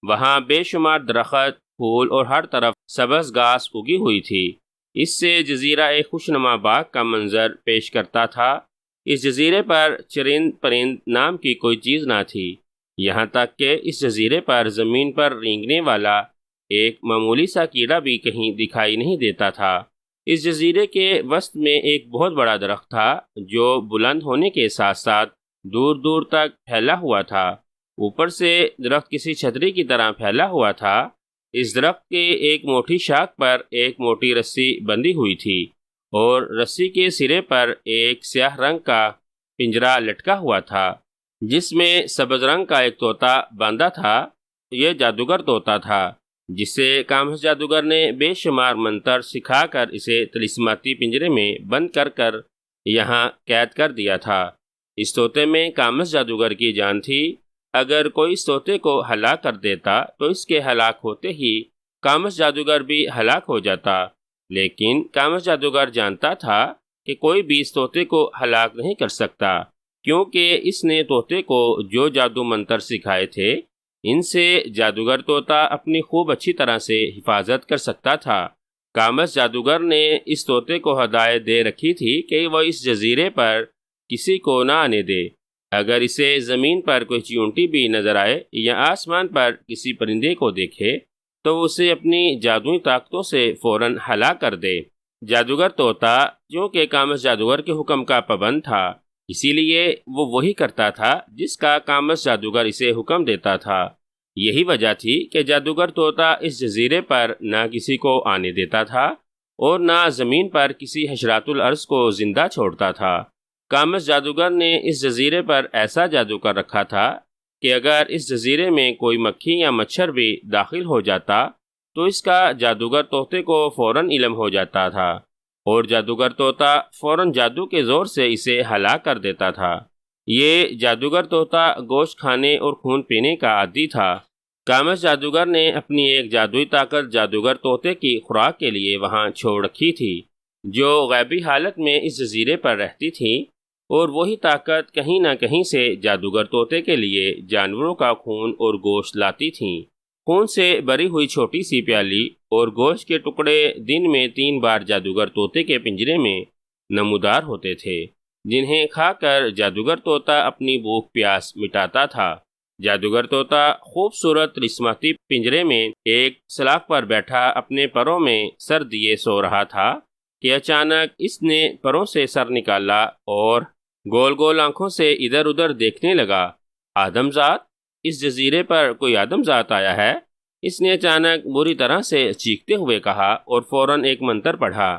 A: وہاں بے شمار درخت، پھول اور ہر طرف سبز گھاس اگی ہوئی تھی۔ اس سے جزیرہ ایک خوشنما باغ کا منظر پیش کرتا تھا۔ اس جزیرے پر چرند پرند نام کی کوئی چیز نہ تھی، یہاں تک کہ اس جزیرے پر زمین پر رینگنے والا ایک معمولی سا کیڑا بھی کہیں دکھائی نہیں دیتا تھا۔ اس جزیرے کے وسط میں ایک بہت بڑا درخت تھا جو بلند ہونے کے ساتھ ساتھ دور دور تک پھیلا ہوا تھا۔ اوپر سے درخت کسی چھتری کی طرح پھیلا ہوا تھا۔ اس درخت کے ایک موٹی شاخ پر ایک موٹی رسی بندھی ہوئی تھی اور رسی کے سرے پر ایک سیاہ رنگ کا پنجرا لٹکا ہوا تھا جس میں سبز رنگ کا ایک طوطا باندھا تھا۔ یہ جادوگر طوطا تھا جسے کامس جادوگر نے بے شمار منتر سکھا کر اسے طلسماتی پنجرے میں بند کر یہاں قید کر دیا تھا۔ اس طوطے میں کامس جادوگر کی جان تھی۔ اگر کوئی اس طوطے کو ہلاک کر دیتا تو اس کے ہلاک ہوتے ہی کامس جادوگر بھی ہلاک ہو جاتا، لیکن کامس جادوگر جانتا تھا کہ کوئی بھی اس طوطے کو ہلاک نہیں کر سکتا، کیونکہ اس نے طوطے کو جو جادو منتر سکھائے تھے ان سے جادوگر طوطا اپنی خوب اچھی طرح سے حفاظت کر سکتا تھا۔ کامس جادوگر نے اس طوطے کو ہدایت دے رکھی تھی کہ وہ اس جزیرے پر کسی کو نہ آنے دے۔ اگر اسے زمین پر کوئی چیونٹی بھی نظر آئے یا آسمان پر کسی پرندے کو دیکھے تو اسے اپنی جادوئی طاقتوں سے فوراً ہلاک کر دے۔ جادوگر طوطا جو کہ کامس جادوگر کے حکم کا پابند تھا، اسی لیے وہ وہی کرتا تھا جس کا کامس جادوگر اسے حکم دیتا تھا۔ یہی وجہ تھی کہ جادوگر طوطا اس جزیرے پر نہ کسی کو آنے دیتا تھا اور نہ زمین پر کسی حشرات الارض کو زندہ چھوڑتا تھا۔ کامس جادوگر نے اس جزیرے پر ایسا جادو کر رکھا تھا کہ اگر اس جزیرے میں کوئی مکھی یا مچھر بھی داخل ہو جاتا تو اس کا جادوگر طوطے کو فوراً علم ہو جاتا تھا اور جادوگر طوطا فوراً جادو کے زور سے اسے ہلاک کر دیتا تھا۔ یہ جادوگر طوطا گوشت کھانے اور خون پینے کا عادی تھا۔ کامس جادوگر نے اپنی ایک جادوئی طاقت جادوگر طوطے کی خوراک کے لیے وہاں چھوڑ رکھی تھی، جو غیبی حالت میں اس جزیرے پر رہتی تھی۔ اور وہی طاقت کہیں نہ کہیں سے جادوگر طوطے کے لیے جانوروں کا خون اور گوشت لاتی تھیں۔ خون سے بری ہوئی چھوٹی سی پیالی اور گوشت کے ٹکڑے دن میں 3 بار جادوگر طوطے کے پنجرے میں نمودار ہوتے تھے، جنہیں کھا کر جادوگر طوطا اپنی بھوک پیاس مٹاتا تھا۔ جادوگر طوطا خوبصورت رسماتی پنجرے میں ایک سلاخ پر بیٹھا اپنے پروں میں سر دیے سو رہا تھا کہ اچانک اس نے پروں سے سر نکالا اور گول گول آنکھوں سے ادھر ادھر دیکھنے لگا۔ آدم ذات، اس جزیرے پر کوئی آدم ذات آیا ہے؟ اس نے اچانک بری طرح سے چیختے ہوئے کہا اور فوراً ایک منتر پڑھا۔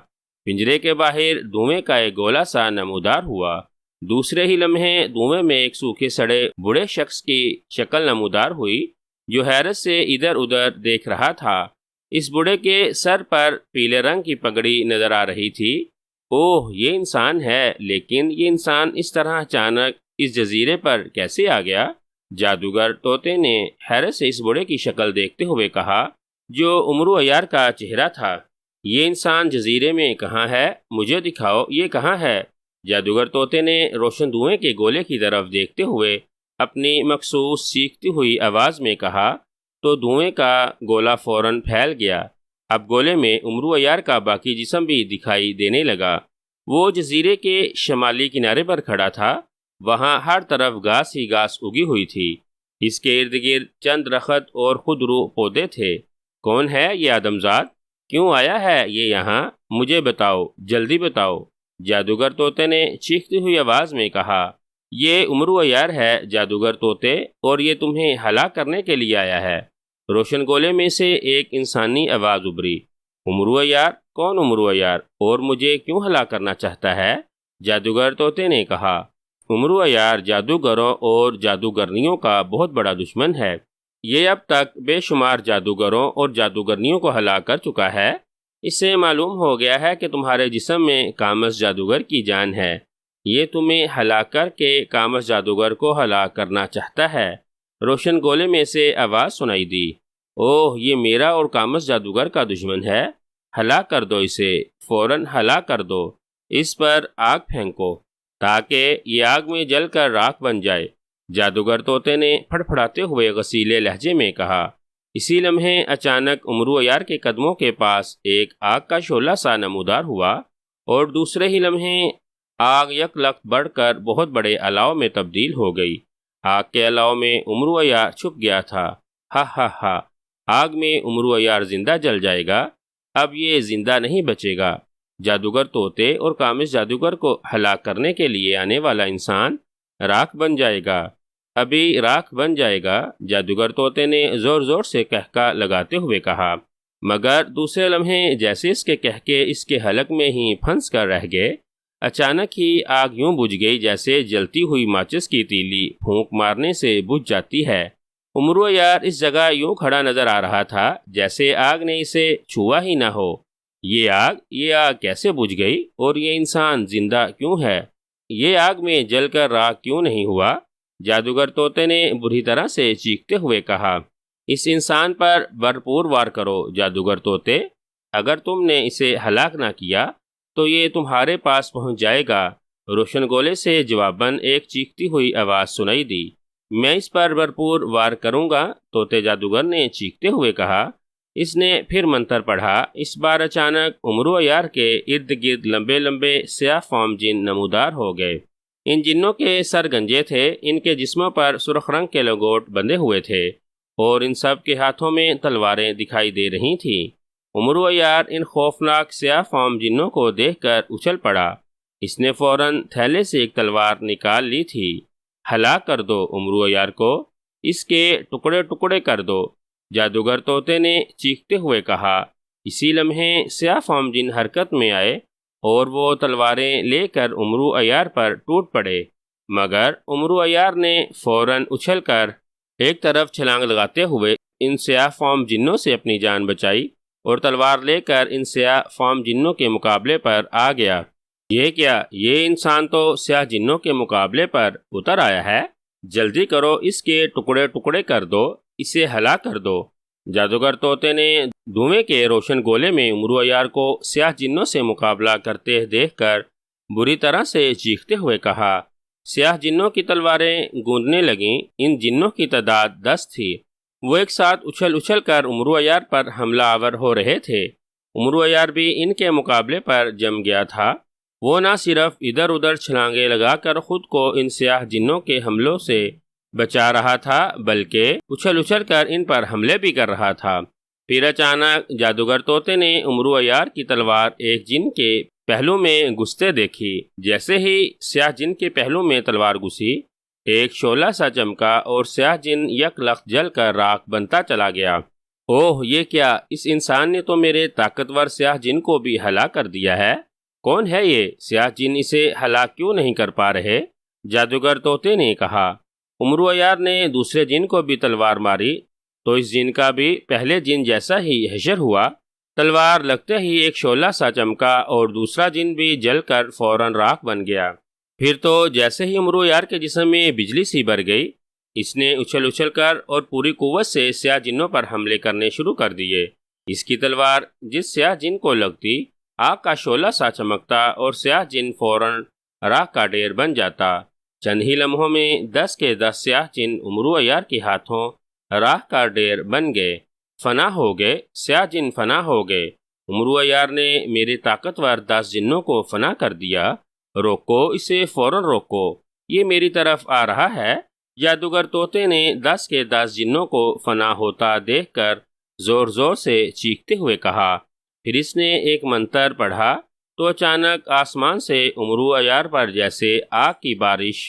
A: پنجرے کے باہر دھوئیں کا ایک گولا سا نمودار ہوا۔ دوسرے ہی لمحے دھوئیں میں ایک سوکھے سڑے بوڑھے شخص کی شکل نمودار ہوئی جو حیرت سے ادھر ادھر دیکھ رہا تھا۔ اس بوڑھے کے سر پر پیلے رنگ کی پگڑی نظر آ رہی تھی۔ اوہ، یہ انسان ہے، لیکن یہ انسان اس طرح اچانک اس جزیرے پر کیسے آ گیا؟ جادوگر طوطے نے حیرت سے اس بوڑھے کی شکل دیکھتے ہوئے کہا، جو عمرو عیار کا چہرہ تھا۔ یہ انسان جزیرے میں کہاں ہے؟ مجھے دکھاؤ، یہ کہاں ہے؟ جادوگر طوطے نے روشن دھوئیں کے گولے کی طرف دیکھتے ہوئے اپنی مخصوص چیختی ہوئی آواز میں کہا تو دھوئیں کا گولا فوراً پھیل گیا۔ اب گولے میں عمرو عیار کا باقی جسم بھی دکھائی دینے لگا۔ وہ جزیرے کے شمالی کنارے پر کھڑا تھا۔ وہاں ہر طرف گھاس ہی گھاس اگی ہوئی تھی۔ اس کے ارد گرد چند درخت اور خودرو پودے تھے۔ کون ہے یہ آدم ذات؟ کیوں آیا ہے یہ یہاں؟ مجھے بتاؤ، جلدی بتاؤ۔ جادوگر طوطے نے چیختی ہوئی آواز میں کہا، یہ عمرو عیار ہے جادوگر طوطے، اور یہ تمہیں ہلاک کرنے کے لیے آیا ہے۔ روشن گولے میں سے ایک انسانی آواز ابھری، عمرو عیار؟ کون عمرو عیار، اور مجھے کیوں ہلاک کرنا چاہتا ہے؟ جادوگر طوطے نے کہا، عمرو عیار جادوگروں اور جادوگرنیوں کا بہت بڑا دشمن ہے۔ یہ اب تک بے شمار جادوگروں اور جادوگرنیوں کو ہلاک کر چکا ہے۔ اس سے معلوم ہو گیا ہے کہ تمہارے جسم میں کامس جادوگر کی جان ہے۔ یہ تمہیں ہلاک کر کے کامس جادوگر کو ہلاک کرنا چاہتا ہے۔ روشن گولے میں سے آواز سنائی دی، اوہ، یہ میرا اور کامس جادوگر کا دشمن ہے۔ ہلاک کر دو اسے، فوراً ہلاک کر دو۔ اس پر آگ پھینکو تاکہ یہ آگ میں جل کر راکھ بن جائے۔ جادوگر طوطے نے پھڑپھڑاتے ہوئے غصیلے لہجے میں کہا۔ اسی لمحے اچانک عمرو عیار کے قدموں کے پاس ایک آگ کا شعلہ سا نمودار ہوا اور دوسرے ہی لمحے آگ یک لخت بڑھ کر بہت بڑے الاؤ میں تبدیل ہو گئی۔ آگ کے الاؤ میں عمرو عیار چھپ گیا تھا۔ ہا ہا ہا، آگ میں عمرو عیار زندہ جل جائے گا، اب یہ زندہ نہیں بچے گا۔ جادوگر طوطے اور کامس جادوگر کو ہلاک کرنے کے لیے آنے والا انسان راکھ بن جائے گا، ابھی راکھ بن جائے گا۔ جادوگر طوطے نے زور زور سے کہکا لگاتے ہوئے کہا، مگر دوسرے لمحے جیسے اس کے کہکے اس کے حلق میں ہی پھنس کر رہ گئے۔ اچانک ہی آگ یوں بجھ گئی جیسے جلتی ہوئی ماچس کی تیلی پھونک مارنے سے بجھ جاتی ہے۔ عمرو عیار اس جگہ یوں کھڑا نظر آ رہا تھا جیسے آگ نے اسے چھوا ہی نہ ہو۔ یہ آگ کیسے بجھ گئی اور یہ انسان زندہ کیوں ہے؟ یہ آگ میں جل کر راکھ کیوں نہیں ہوا؟ جادوگر طوطے نے بری طرح سے چیختے ہوئے کہا، اس انسان پر بھرپور وار کرو جادوگر طوطے، اگر تم نے اسے ہلاک نہ کیا تو یہ تمہارے پاس پہنچ جائے گا۔ روشن گولے سے جواباً ایک چیختی ہوئی آواز سنائی دی، میں اس پر بھرپور وار کروں گا، طوطے جادوگر نے چیختے ہوئے کہا۔ اس نے پھر منتر پڑھا۔ اس بار اچانک عمرو عیار کے ارد گرد لمبے لمبے سیاہ فام جن نمودار ہو گئے۔ ان جنوں کے سر گنجے تھے، ان کے جسموں پر سرخ رنگ کے لنگوٹ بندھے ہوئے تھے اور ان سب کے ہاتھوں میں تلواریں دکھائی دے رہی تھیں۔ عمرو عیار ان خوفناک سیاہ فام جنوں کو دیکھ کر اچھل پڑا۔ اس نے فوراً تھیلے سے ایک تلوار نکال لی تھی۔ ہلاک کر دو عمرو عیار کو، اس کے ٹکڑے ٹکڑے کر دو، جادوگر طوطے نے چیختے ہوئے کہا۔ اسی لمحے سیاہ فام جن حرکت میں آئے اور وہ تلواریں لے کر عمرو عیار پر ٹوٹ پڑے، مگر عمرو عیار نے فوراً اچھل کر ایک طرف چھلانگ لگاتے ہوئے ان سیاہ فام جنوں سے اپنی جان بچائی اور تلوار لے کر ان سیاہ فام جنوں کے مقابلے پر آ گیا۔ یہ کیا؟ یہ انسان تو سیاہ جنوں کے مقابلے پر اتر آیا ہے۔ جلدی کرو، اس کے ٹکڑے ٹکڑے کر دو، اسے ہلاک کر دو۔ جادوگر طوطے نے دھوئیں کے روشن گولے میں عمرو عیار کو سیاہ جنوں سے مقابلہ کرتے دیکھ کر بری طرح سے چیختے ہوئے کہا۔ سیاہ جنوں کی تلواریں گوندنے لگیں۔ ان جنوں کی تعداد 10 تھی۔ وہ ایک ساتھ اچھل اچھل کر عمرو عیار پر حملہ آور ہو رہے تھے۔ عمرو عیار بھی ان کے مقابلے پر جم گیا تھا۔ وہ نہ صرف ادھر ادھر چھلانگیں لگا کر خود کو ان سیاہ جنوں کے حملوں سے بچا رہا تھا، بلکہ اچھل اچھل کر ان پر حملے بھی کر رہا تھا۔ پھر اچانک جادوگر طوطے نے عمرو عیار کی تلوار ایک جن کے پہلو میں گھستے دیکھی۔ جیسے ہی سیاہ جن کے پہلو میں تلوار گھسی، ایک شعلہ سا چمکا اور سیاہ جن یک لخت جل کر راکھ بنتا چلا گیا۔ اوہ، یہ کیا! اس انسان نے تو میرے طاقتور سیاہ جن کو بھی ہلاک کر دیا ہے۔ کون ہے یہ سیاہ جن؟ اسے ہلاک کیوں نہیں کر پا رہے؟ جادوگر طوطے نے کہا۔ عمرو عیار نے دوسرے جن کو بھی تلوار ماری تو اس جن کا بھی پہلے جن جیسا ہی حشر ہوا۔ تلوار لگتے ہی ایک شعلہ سا چمکا اور دوسرا جن بھی جل کر فوراً راکھ بن گیا۔ پھر تو جیسے ہی عمرو عیار کے جسم میں بجلی سی بر گئی، اس نے اچھل اچھل کر اور پوری قوت سے سیاہ جنوں پر حملے کرنے شروع کر دیے۔ اس کی تلوار جس سیاہ جن کو لگتی، آگ کا شعلہ سا چمکتا اور سیاہ جن فوراً راکھ کا ڈھیر بن جاتا۔ چند ہی لمحوں میں 10 کے 10 سیاہ جن عمرو عیار کے ہاتھوں راکھ کا ڈھیر بن گئے، فنا ہو گئے۔ سیاہ جن فنا ہو گئے۔ عمرو عیار نے میرے طاقتور 10 جنوں کو فنا کر دیا۔ روکو اسے، فوراً روکو، یہ میری طرف آ رہا ہے۔ جادوگر طوطے نے 10 کے 10 جنوں کو فنا ہوتا دیکھ کر زور زور سے چیختے ہوئے کہا۔ پھر اس نے ایک منتر پڑھا تو اچانک آسمان سے عمرو عیار پر جیسے آگ کی بارش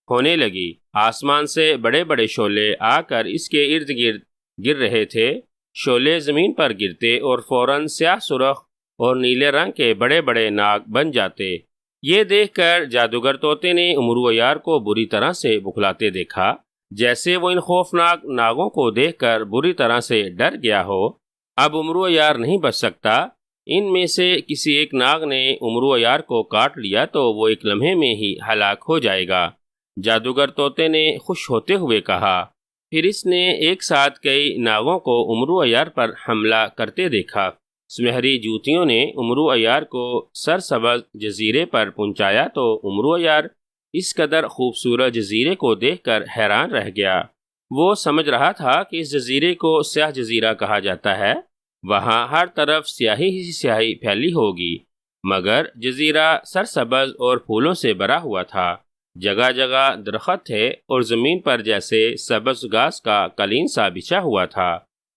A: ہونے لگی۔ آسمان سے بڑے بڑے شعلے آ کر اس کے ارد گرد گر رہے تھے۔ شعلے زمین پر گرتے اور فوراً سیاہ سرخ اور نیلے رنگ کے بڑے بڑے ناگ بن جاتے۔ یہ دیکھ کر جادوگر طوطے نے عمرو عیار کو بری طرح سے بکھلاتے دیکھا، جیسے وہ ان خوفناک ناگوں کو دیکھ کر بری طرح سے ڈر گیا ہو۔ اب عمرو عیار نہیں بچ سکتا۔ ان میں سے کسی ایک ناگ نے عمرو عیار کو کاٹ لیا تو وہ ایک لمحے میں ہی ہلاک ہو جائے گا۔ جادوگر طوطے نے خوش ہوتے ہوئے کہا۔ پھر اس نے ایک ساتھ کئی ناگوں کو عمرو عیار پر حملہ کرتے دیکھا۔ سنہری جوتیوں نے عمرو عیار کو سرسبز جزیرے پر پہنچایا تو عمرو عیار اس قدر خوبصورت جزیرے کو دیکھ کر حیران رہ گیا۔ وہ سمجھ رہا تھا کہ اس جزیرے کو سیاہ جزیرہ کہا جاتا ہے، وہاں ہر طرف سیاہی ہی سیاہی پھیلی ہوگی، مگر جزیرہ سرسبز اور پھولوں سے بھرا ہوا تھا۔ جگہ جگہ درخت تھے اور زمین پر جیسے سبز گھاس کا قالین سا بچھا ہوا تھا۔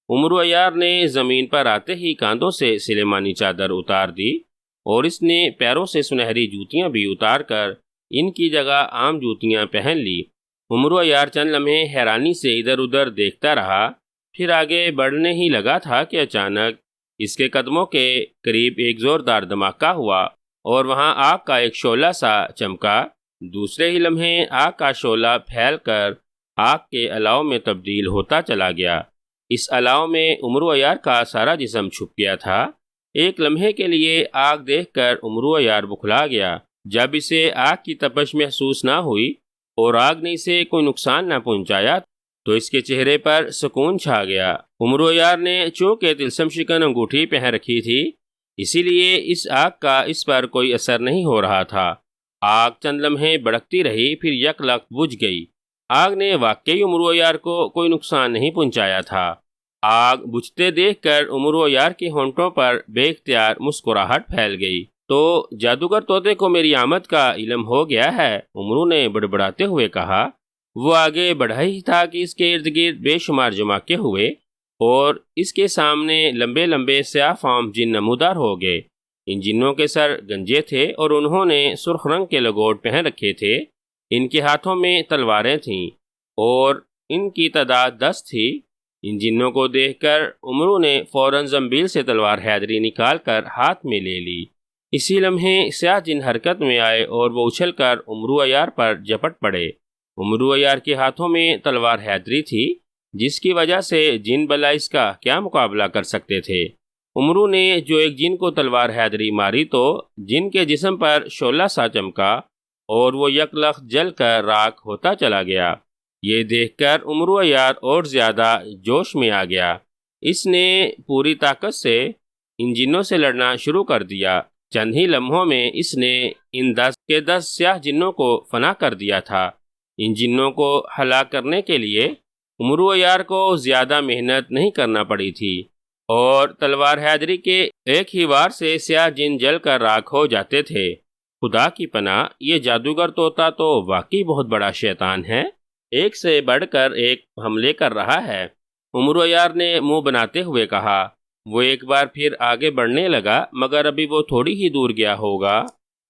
A: عمرو عیار نے زمین پر آتے ہی کاندھوں سے سلیمانی چادر اتار دی اور اس نے پیروں سے سنہری جوتیاں بھی اتار کر ان کی جگہ عام جوتیاں پہن لی۔ عمرو عیار چند لمحے حیرانی سے ادھر ادھر دیکھتا رہا، پھر آگے بڑھنے ہی لگا تھا کہ اچانک اس کے قدموں کے قریب ایک زوردار دھماکہ ہوا اور وہاں آگ کا ایک شعلہ سا چمکا۔ دوسرے ہی لمحے آگ کا شعلہ پھیل کر آگ کے الاؤ میں تبدیل ہوتا چلا گیا۔ اس الاؤ میں عمرو عیار کا سارا جسم چھپ گیا تھا۔ ایک لمحے کے لیے آگ دیکھ کر عمرو عیار بکھلا گیا۔ جب اسے آگ کی تپش محسوس نہ ہوئی اور آگ نے اسے کوئی نقصان نہ پہنچایا تو اس کے چہرے پر سکون چھا گیا۔ عمرو عیار نے چونکہ طلسم شکن انگوٹھی پہن رکھی تھی، اسی لیے اس آگ کا اس پر کوئی اثر نہیں ہو رہا تھا۔ آگ چند لمحے بھڑکتی رہی، پھر یک لخت بجھ گئی۔ آگ نے واقعی عمرو عیار کو کوئی نقصان نہیں پہنچایا تھا۔ آگ بجھتے دیکھ کر عمرو عیار کے ہونٹوں پر بے اختیار مسکراہٹ پھیل گئی۔ تو جادوگر طوطے کو میری آمد کا علم ہو گیا ہے، عمرو نے بڑبڑاتے ہوئے کہا۔ وہ آگے بڑھا ہی تھا کہ اس کے ارد گرد بے شمار جماکے ہوئے اور اس کے سامنے لمبے لمبے سیاہ فام جن نمودار ہو گئے۔ ان جنوں کے سر گنجے تھے اور انہوں نے سرخ رنگ کے لگوٹ پہن رکھے تھے۔ ان کے ہاتھوں میں تلواریں تھیں اور ان کی تعداد 10 تھی۔ ان جنوں کو دیکھ کر عمرو نے فوراً زنبیل سے تلوار حیدری نکال کر ہاتھ میں لے لی۔ اسی لمحے سیاہ جن حرکت میں آئے اور وہ اچھل کر عمرو عیار پر جپٹ پڑے۔ عمرو عیار کے ہاتھوں میں تلوار حیدری تھی، جس کی وجہ سے جن بلا اس کا کیا مقابلہ کر سکتے تھے۔ عمرو نے جو ایک جن کو تلوار حیدری ماری تو جن کے جسم پر شعلہ سا چمکا اور وہ یک لخت جل کر راکھ ہوتا چلا گیا۔ یہ دیکھ کر عمرو عیار اور زیادہ جوش میں آ گیا۔ اس نے پوری طاقت سے ان جنوں سے لڑنا شروع کر دیا۔ چند ہی لمحوں میں اس نے ان 10 کے 10 سیاہ جنوں کو فنا کر دیا تھا۔ ان جنوں کو ہلاک کرنے کے لیے عمرو عیار کو زیادہ محنت نہیں کرنا پڑی تھی، اور تلوار حیدری کے ایک ہی وار سے سیاہ جن جل کر راکھ ہو جاتے تھے۔ خدا کی پناہ، یہ جادوگر طوطا تو واقعی بہت بڑا شیطان ہے، ایک سے بڑھ کر ایک حملے کر رہا ہے، عمرو عیار نے منہ بناتے ہوئے کہا۔ وہ ایک بار پھر آگے بڑھنے لگا، مگر ابھی وہ تھوڑی ہی دور گیا ہوگا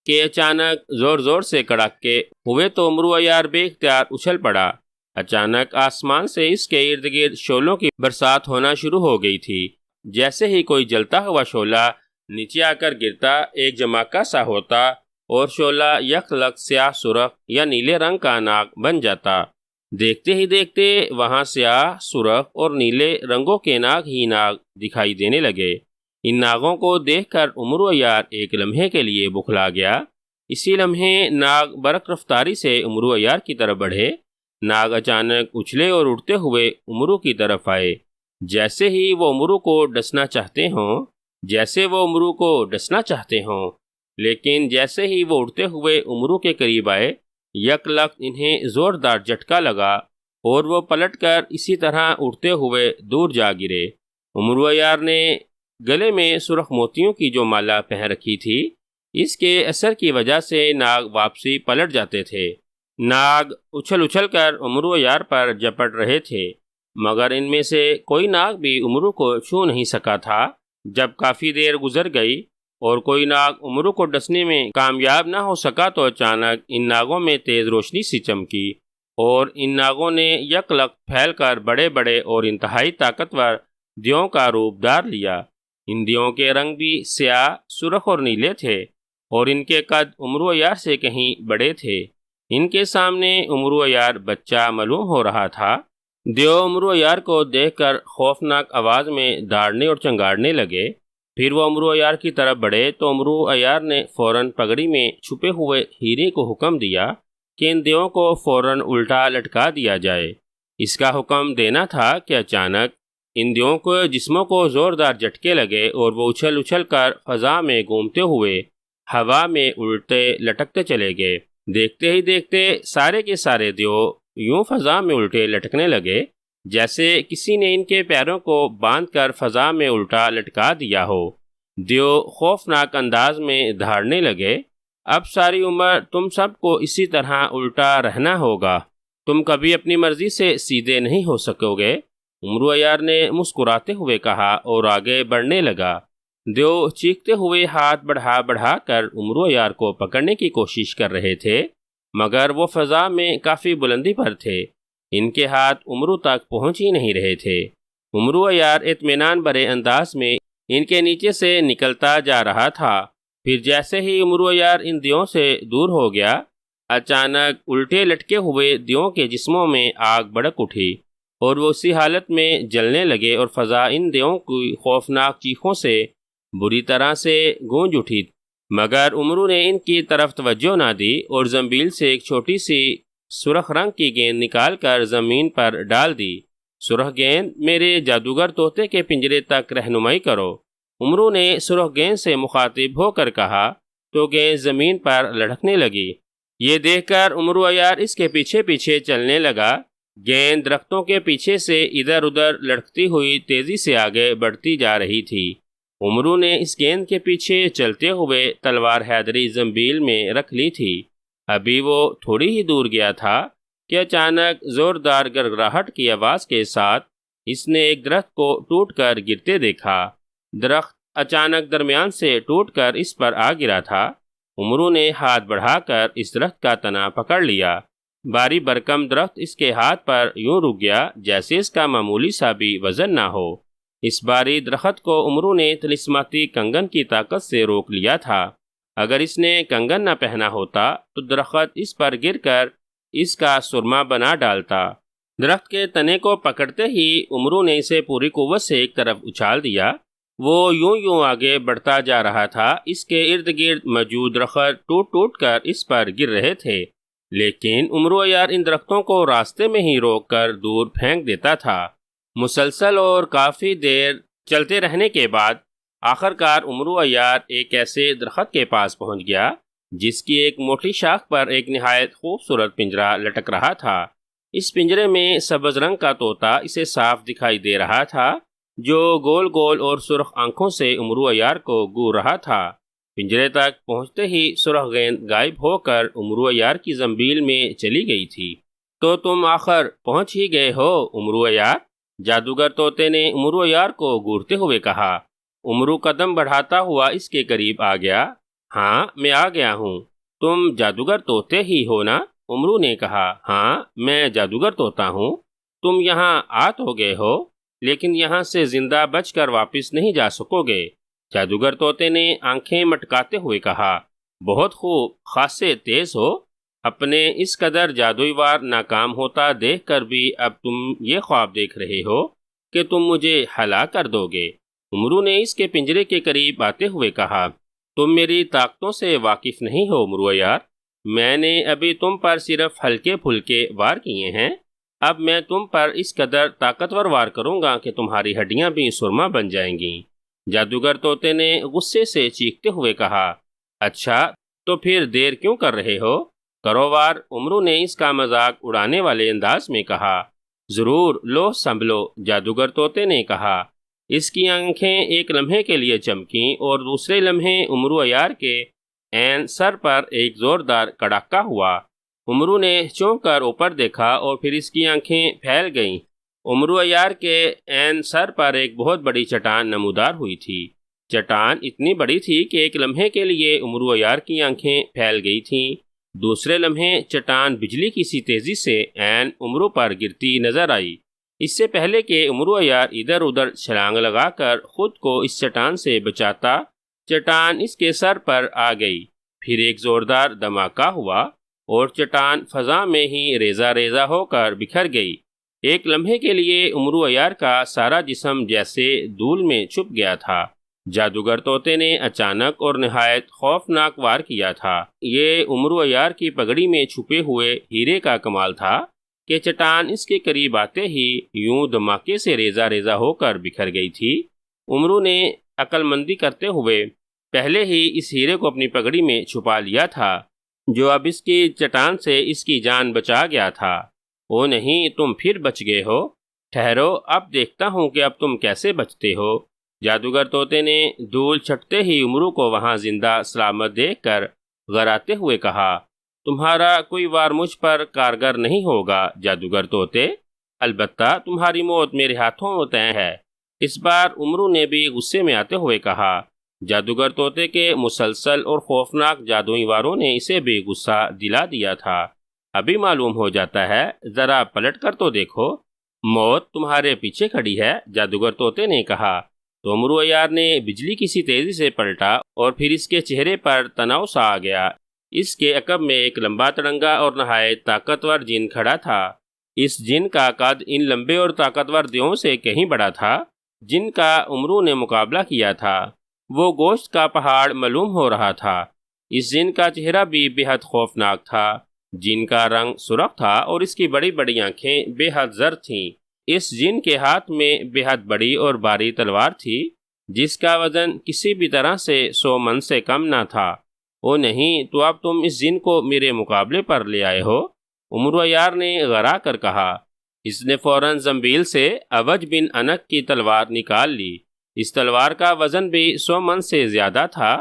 A: کہ اچانک زور زور سے کڑاکے ہوئے تو عمرو عیار بے اختیار اچھل پڑا۔ اچانک آسمان سے اس کے ارد گرد شعلوں کی برسات ہونا شروع ہو گئی تھی۔ جیسے ہی کوئی جلتا ہوا شعلہ نیچے آ کر گرتا، ایک جماکہ سا ہوتا اور شعلہ یک لک سیاہ سرخ یا نیلے رنگ کا ناگ بن جاتا۔ دیکھتے ہی دیکھتے وہاں سیاہ، سرخ اور نیلے رنگوں کے ناگ ہی ناگ دکھائی دینے لگے۔ ان ناگوں کو دیکھ کر عمرو عیار ایک لمحے کے لیے بکھلا گیا۔ اسی لمحے ناگ برق رفتاری سے عمرو عیار کی طرف بڑھے۔ ناگ اچانک اچھلے اور اڑتے ہوئے عمرو کی طرف آئے، جیسے ہی وہ عمرو کو ڈسنا چاہتے ہوں، لیکن جیسے ہی وہ اڑتے ہوئے عمرو کے قریب آئے، یک لخت انہیں زوردار جھٹکا لگا اور وہ پلٹ کر اسی طرح اڑتے ہوئے دور جا گرے۔ عمرو عیار نے گلے میں سرخ موتیوں کی جو مالا پہن رکھی تھی، اس کے اثر کی وجہ سے ناگ واپسی پلٹ جاتے تھے۔ ناگ اچھل اچھل کر عمرو عیار پر جپٹ رہے تھے، مگر ان میں سے کوئی ناگ بھی عمرو کو چھو نہیں سکا تھا۔ جب کافی دیر گزر گئی اور کوئی ناگ عمرو کو ڈسنے میں کامیاب نہ ہو سکا تو اچانک ان ناگوں میں تیز روشنی سی چمکی اور ان ناگوں نے یک لخت پھیل کر بڑے بڑے اور انتہائی طاقتور دیوں کا روپ دھار لیا۔ ان دیوں کے رنگ بھی سیاہ، سرخ اور نیلے تھے، اور ان کے قد عمرو عیار سے کہیں بڑے تھے۔ ان کے سامنے عمرو عیار بچہ معلوم ہو رہا تھا۔ دیو عمرو عیار کو دیکھ کر خوفناک آواز میں داڑنے اور چنگاڑنے لگے۔ پھر وہ عمرو عیار کی طرف بڑھے تو عمرو عیار نے فوراً پگڑی میں چھپے ہوئے ہیرے کو حکم دیا کہ ان دیوں کو فوراً الٹا لٹکا دیا جائے۔ اس کا حکم دینا تھا کہ اچانک ان دیوں کو جسموں کو زوردار جھٹکے لگے اور وہ اچھل اچھل کر فضا میں گھومتے ہوئے ہوا میں الٹے لٹکتے چلے گئے۔ دیکھتے ہی دیکھتے سارے کے سارے دیو یوں فضا میں الٹے لٹکنے لگے جیسے کسی نے ان کے پیروں کو باندھ کر فضا میں الٹا لٹکا دیا ہو۔ دیو خوفناک انداز میں دھاڑنے لگے، اب ساری عمر تم سب کو اسی طرح الٹا رہنا ہوگا، تم کبھی اپنی مرضی سے سیدھے نہیں ہو سکو گے۔ عمرو عیار نے مسکراتے ہوئے کہا اور آگے بڑھنے لگا۔ دیو چیختے ہوئے ہاتھ بڑھا بڑھا کر عمرو عیار کو پکڑنے کی کوشش کر رہے تھے، مگر وہ فضا میں کافی بلندی پر تھے، ان کے ہاتھ عمرو تک پہنچ ہی نہیں رہے تھے۔ عمرو عیار اطمینان بھرے انداز میں ان کے نیچے سے نکلتا جا رہا تھا۔ پھر جیسے ہی عمرو عیار ان دیوں سے دور ہو گیا، اچانک الٹے لٹکے ہوئے دیوں کے جسموں میں آگ بھڑک اٹھی اور وہ اسی حالت میں جلنے لگے اور فضا ان دیوں کی خوفناک چیخوں سے بری طرح سے گونج اٹھی، مگر عمرو نے ان کی طرف توجہ نہ دی اور زنبیل سے ایک چھوٹی سی سرخ رنگ کی گیند نکال کر زمین پر ڈال دی۔ سرخ گیند، میرے جادوگر طوطے کے پنجرے تک رہنمائی کرو، عمرو نے سرخ گیند سے مخاطب ہو کر کہا تو گیند زمین پر لڑکنے لگی۔ یہ دیکھ کر عمرو عیار اس کے پیچھے پیچھے چلنے لگا۔ گیند درختوں کے پیچھے سے ادھر ادھر لڑکتی ہوئی تیزی سے آگے بڑھتی جا رہی تھی۔ عمرو نے اس گیند کے پیچھے چلتے ہوئے تلوار حیدری زنبیل میں رکھ لی تھی۔ ابھی وہ تھوڑی ہی دور گیا تھا کہ اچانک زوردار گڑگڑاہٹ کی آواز کے ساتھ اس نے ایک درخت کو ٹوٹ کر گرتے دیکھا۔ درخت اچانک درمیان سے ٹوٹ کر اس پر آ گرا تھا۔ عمرو نے ہاتھ بڑھا کر اس درخت کا تنا پکڑ لیا۔ بھاری بھرکم درخت اس کے ہاتھ پر یوں رک گیا جیسے اس کا معمولی سا بھی وزن نہ ہو۔ اس بھاری درخت کو عمرو نے طلسماتی کنگن کی طاقت سے روک لیا تھا۔ اگر اس نے کنگن نہ پہنا ہوتا تو درخت اس پر گر کر اس کا سرما بنا ڈالتا۔ درخت کے تنے کو پکڑتے ہی عمرو نے اسے پوری قوت سے ایک طرف اچھال دیا۔ وہ یوں آگے بڑھتا جا رہا تھا، اس کے ارد گرد موجود درخت ٹوٹ ٹوٹ کر اس پر گر رہے تھے، لیکن عمرو عیار ان درختوں کو راستے میں ہی روک کر دور پھینک دیتا تھا۔ مسلسل اور کافی دیر چلتے رہنے کے بعد آخر کار عمرو عیار ایک ایسے درخت کے پاس پہنچ گیا جس کی ایک موٹی شاخ پر ایک نہایت خوبصورت پنجرا لٹک رہا تھا۔ اس پنجرے میں سبز رنگ کا طوطا اسے صاف دکھائی دے رہا تھا جو گول گول اور سرخ آنکھوں سے عمرو عیار کو گور رہا تھا۔ پنجرے تک پہنچتے ہی سرخ گیند غائب ہو کر عمرو عیار کی زنبیل میں چلی گئی تھی۔ تو تم آخر پہنچ ہی گئے ہو عمرو عیار، جادوگر طوطے نے عمرو عیار کو گورتے ہوئے کہا۔ عمرو قدم بڑھاتا ہوا اس کے قریب آ گیا۔ ہاں میں آ گیا ہوں، تم جادوگر طوطے ہی ہو نا؟ عمرو نے کہا۔ ہاں میں جادوگر طوطا ہوں۔ تم یہاں آ تو گئے ہو لیکن یہاں سے زندہ بچ کر واپس نہیں جا سکو گے، جادوگر طوطے نے آنکھیں مٹکاتے ہوئے کہا۔ بہت خوب، خاصے تیز ہو۔ اپنے اس قدر جادوئی وار ناکام ہوتا دیکھ کر بھی اب تم یہ خواب دیکھ رہے ہو کہ تم مجھے ہلاک کر دو گے، عمرو نے اس کے پنجرے کے قریب آتے ہوئے کہا۔ تم میری طاقتوں سے واقف نہیں ہو عمرو عیار، میں نے ابھی تم پر صرف ہلکے پھلکے وار کیے ہیں، اب میں تم پر اس قدر طاقتور وار کروں گا کہ تمہاری ہڈیاں بھی سرما بن جائیں گی، جادوگر طوطے نے غصے سے چیختے ہوئے کہا۔ اچھا تو پھر دیر کیوں کر رہے ہو؟ کرو وار، عمرو نے اس کا مذاق اڑانے والے انداز میں کہا۔ ضرور، لو سنبھلو، جادوگر طوطے نے کہا۔ اس کی آنکھیں ایک لمحے کے لیے چمکیں اور دوسرے لمحے عمرو عیار کے عین سر پر ایک زوردار کڑاکا ہوا۔ عمرو نے چونک کر اوپر دیکھا اور پھر اس کی آنکھیں پھیل گئیں۔ عمرو عیار کے عین سر پر ایک بہت بڑی چٹان نمودار ہوئی تھی۔ چٹان اتنی بڑی تھی کہ ایک لمحے کے لیے عمرو عیار کی آنکھیں پھیل گئی تھیں، دوسرے لمحے چٹان بجلی کی سی تیزی سے عین عمرو پر گرتی نظر آئی۔ اس سے پہلے کہ عمرو عیار ادھر ادھر چھلانگ لگا کر خود کو اس چٹان سے بچاتا، چٹان اس کے سر پر آ گئی۔ پھر ایک زوردار دھماکہ ہوا اور چٹان فضا میں ہی ریزہ ریزہ ہو کر بکھر گئی۔ ایک لمحے کے لیے عمرو عیار کا سارا جسم جیسے دھول میں چھپ گیا تھا۔ جادوگر طوطے نے اچانک اور نہایت خوفناک وار کیا تھا۔ یہ عمرو عیار کی پگڑی میں چھپے ہوئے ہیرے کا کمال تھا کہ چٹان اس کے قریب آتے ہی یوں دھماکے سے ریزہ ریزہ ہو کر بکھر گئی تھی۔ عمرو نے عقل مندی کرتے ہوئے پہلے ہی اس ہیرے کو اپنی پگڑی میں چھپا لیا تھا جو اب اس کی چٹان سے اس کی جان بچا گیا تھا۔ او نہیں، تم پھر بچ گئے ہو؟ ٹھہرو، اب دیکھتا ہوں کہ اب تم کیسے بچتے ہو، جادوگر طوطے نے دھول چھٹتے ہی عمرو کو وہاں زندہ سلامت دیکھ کر غراتے ہوئے کہا۔ تمہارا کوئی وار مجھ پر کارگر نہیں ہوگا جادوگر طوطے، البتہ تمہاری موت میرے ہاتھوں طے ہے، اس بار عمرو نے بھی غصے میں آتے ہوئے کہا۔ جادوگر طوطے کے مسلسل اور خوفناک جادوئی واروں نے اسے بھی غصہ دلا دیا تھا۔ ابھی معلوم ہو جاتا ہے، ذرا پلٹ کر تو دیکھو، موت تمہارے پیچھے کھڑی ہے، جادوگر طوطے نے کہا۔ تو عمرو عیار نے بجلی کی سی تیزی سے پلٹا اور پھر اس کے چہرے پر تناؤ سا آ گیا۔ اس کے عقب میں ایک لمبا تڑنگا اور نہایت طاقتور جن کھڑا تھا۔ اس جن کا قد ان لمبے اور طاقتور دیووں سے کہیں بڑا تھا جن کا عمرو نے مقابلہ کیا تھا۔ وہ گوشت کا پہاڑ معلوم ہو رہا تھا۔ اس جن کا چہرہ بھی بے حد خوفناک تھا۔ جن کا رنگ سرخ تھا اور اس کی بڑی بڑی آنکھیں بے حد زرد تھیں۔ اس جن کے ہاتھ میں بے حد بڑی اور بھاری تلوار تھی جس کا وزن کسی بھی طرح سے 100 من سے کم نہ تھا۔ او نہیں، تو اب تم اس جن کو میرے مقابلے پر لے آئے ہو، عمرو عیار نے غرا کر کہا۔ اس نے فوراً زنبیل سے عوج بن عنق کی تلوار نکال لی۔ اس تلوار کا وزن بھی 100 من سے زیادہ تھا،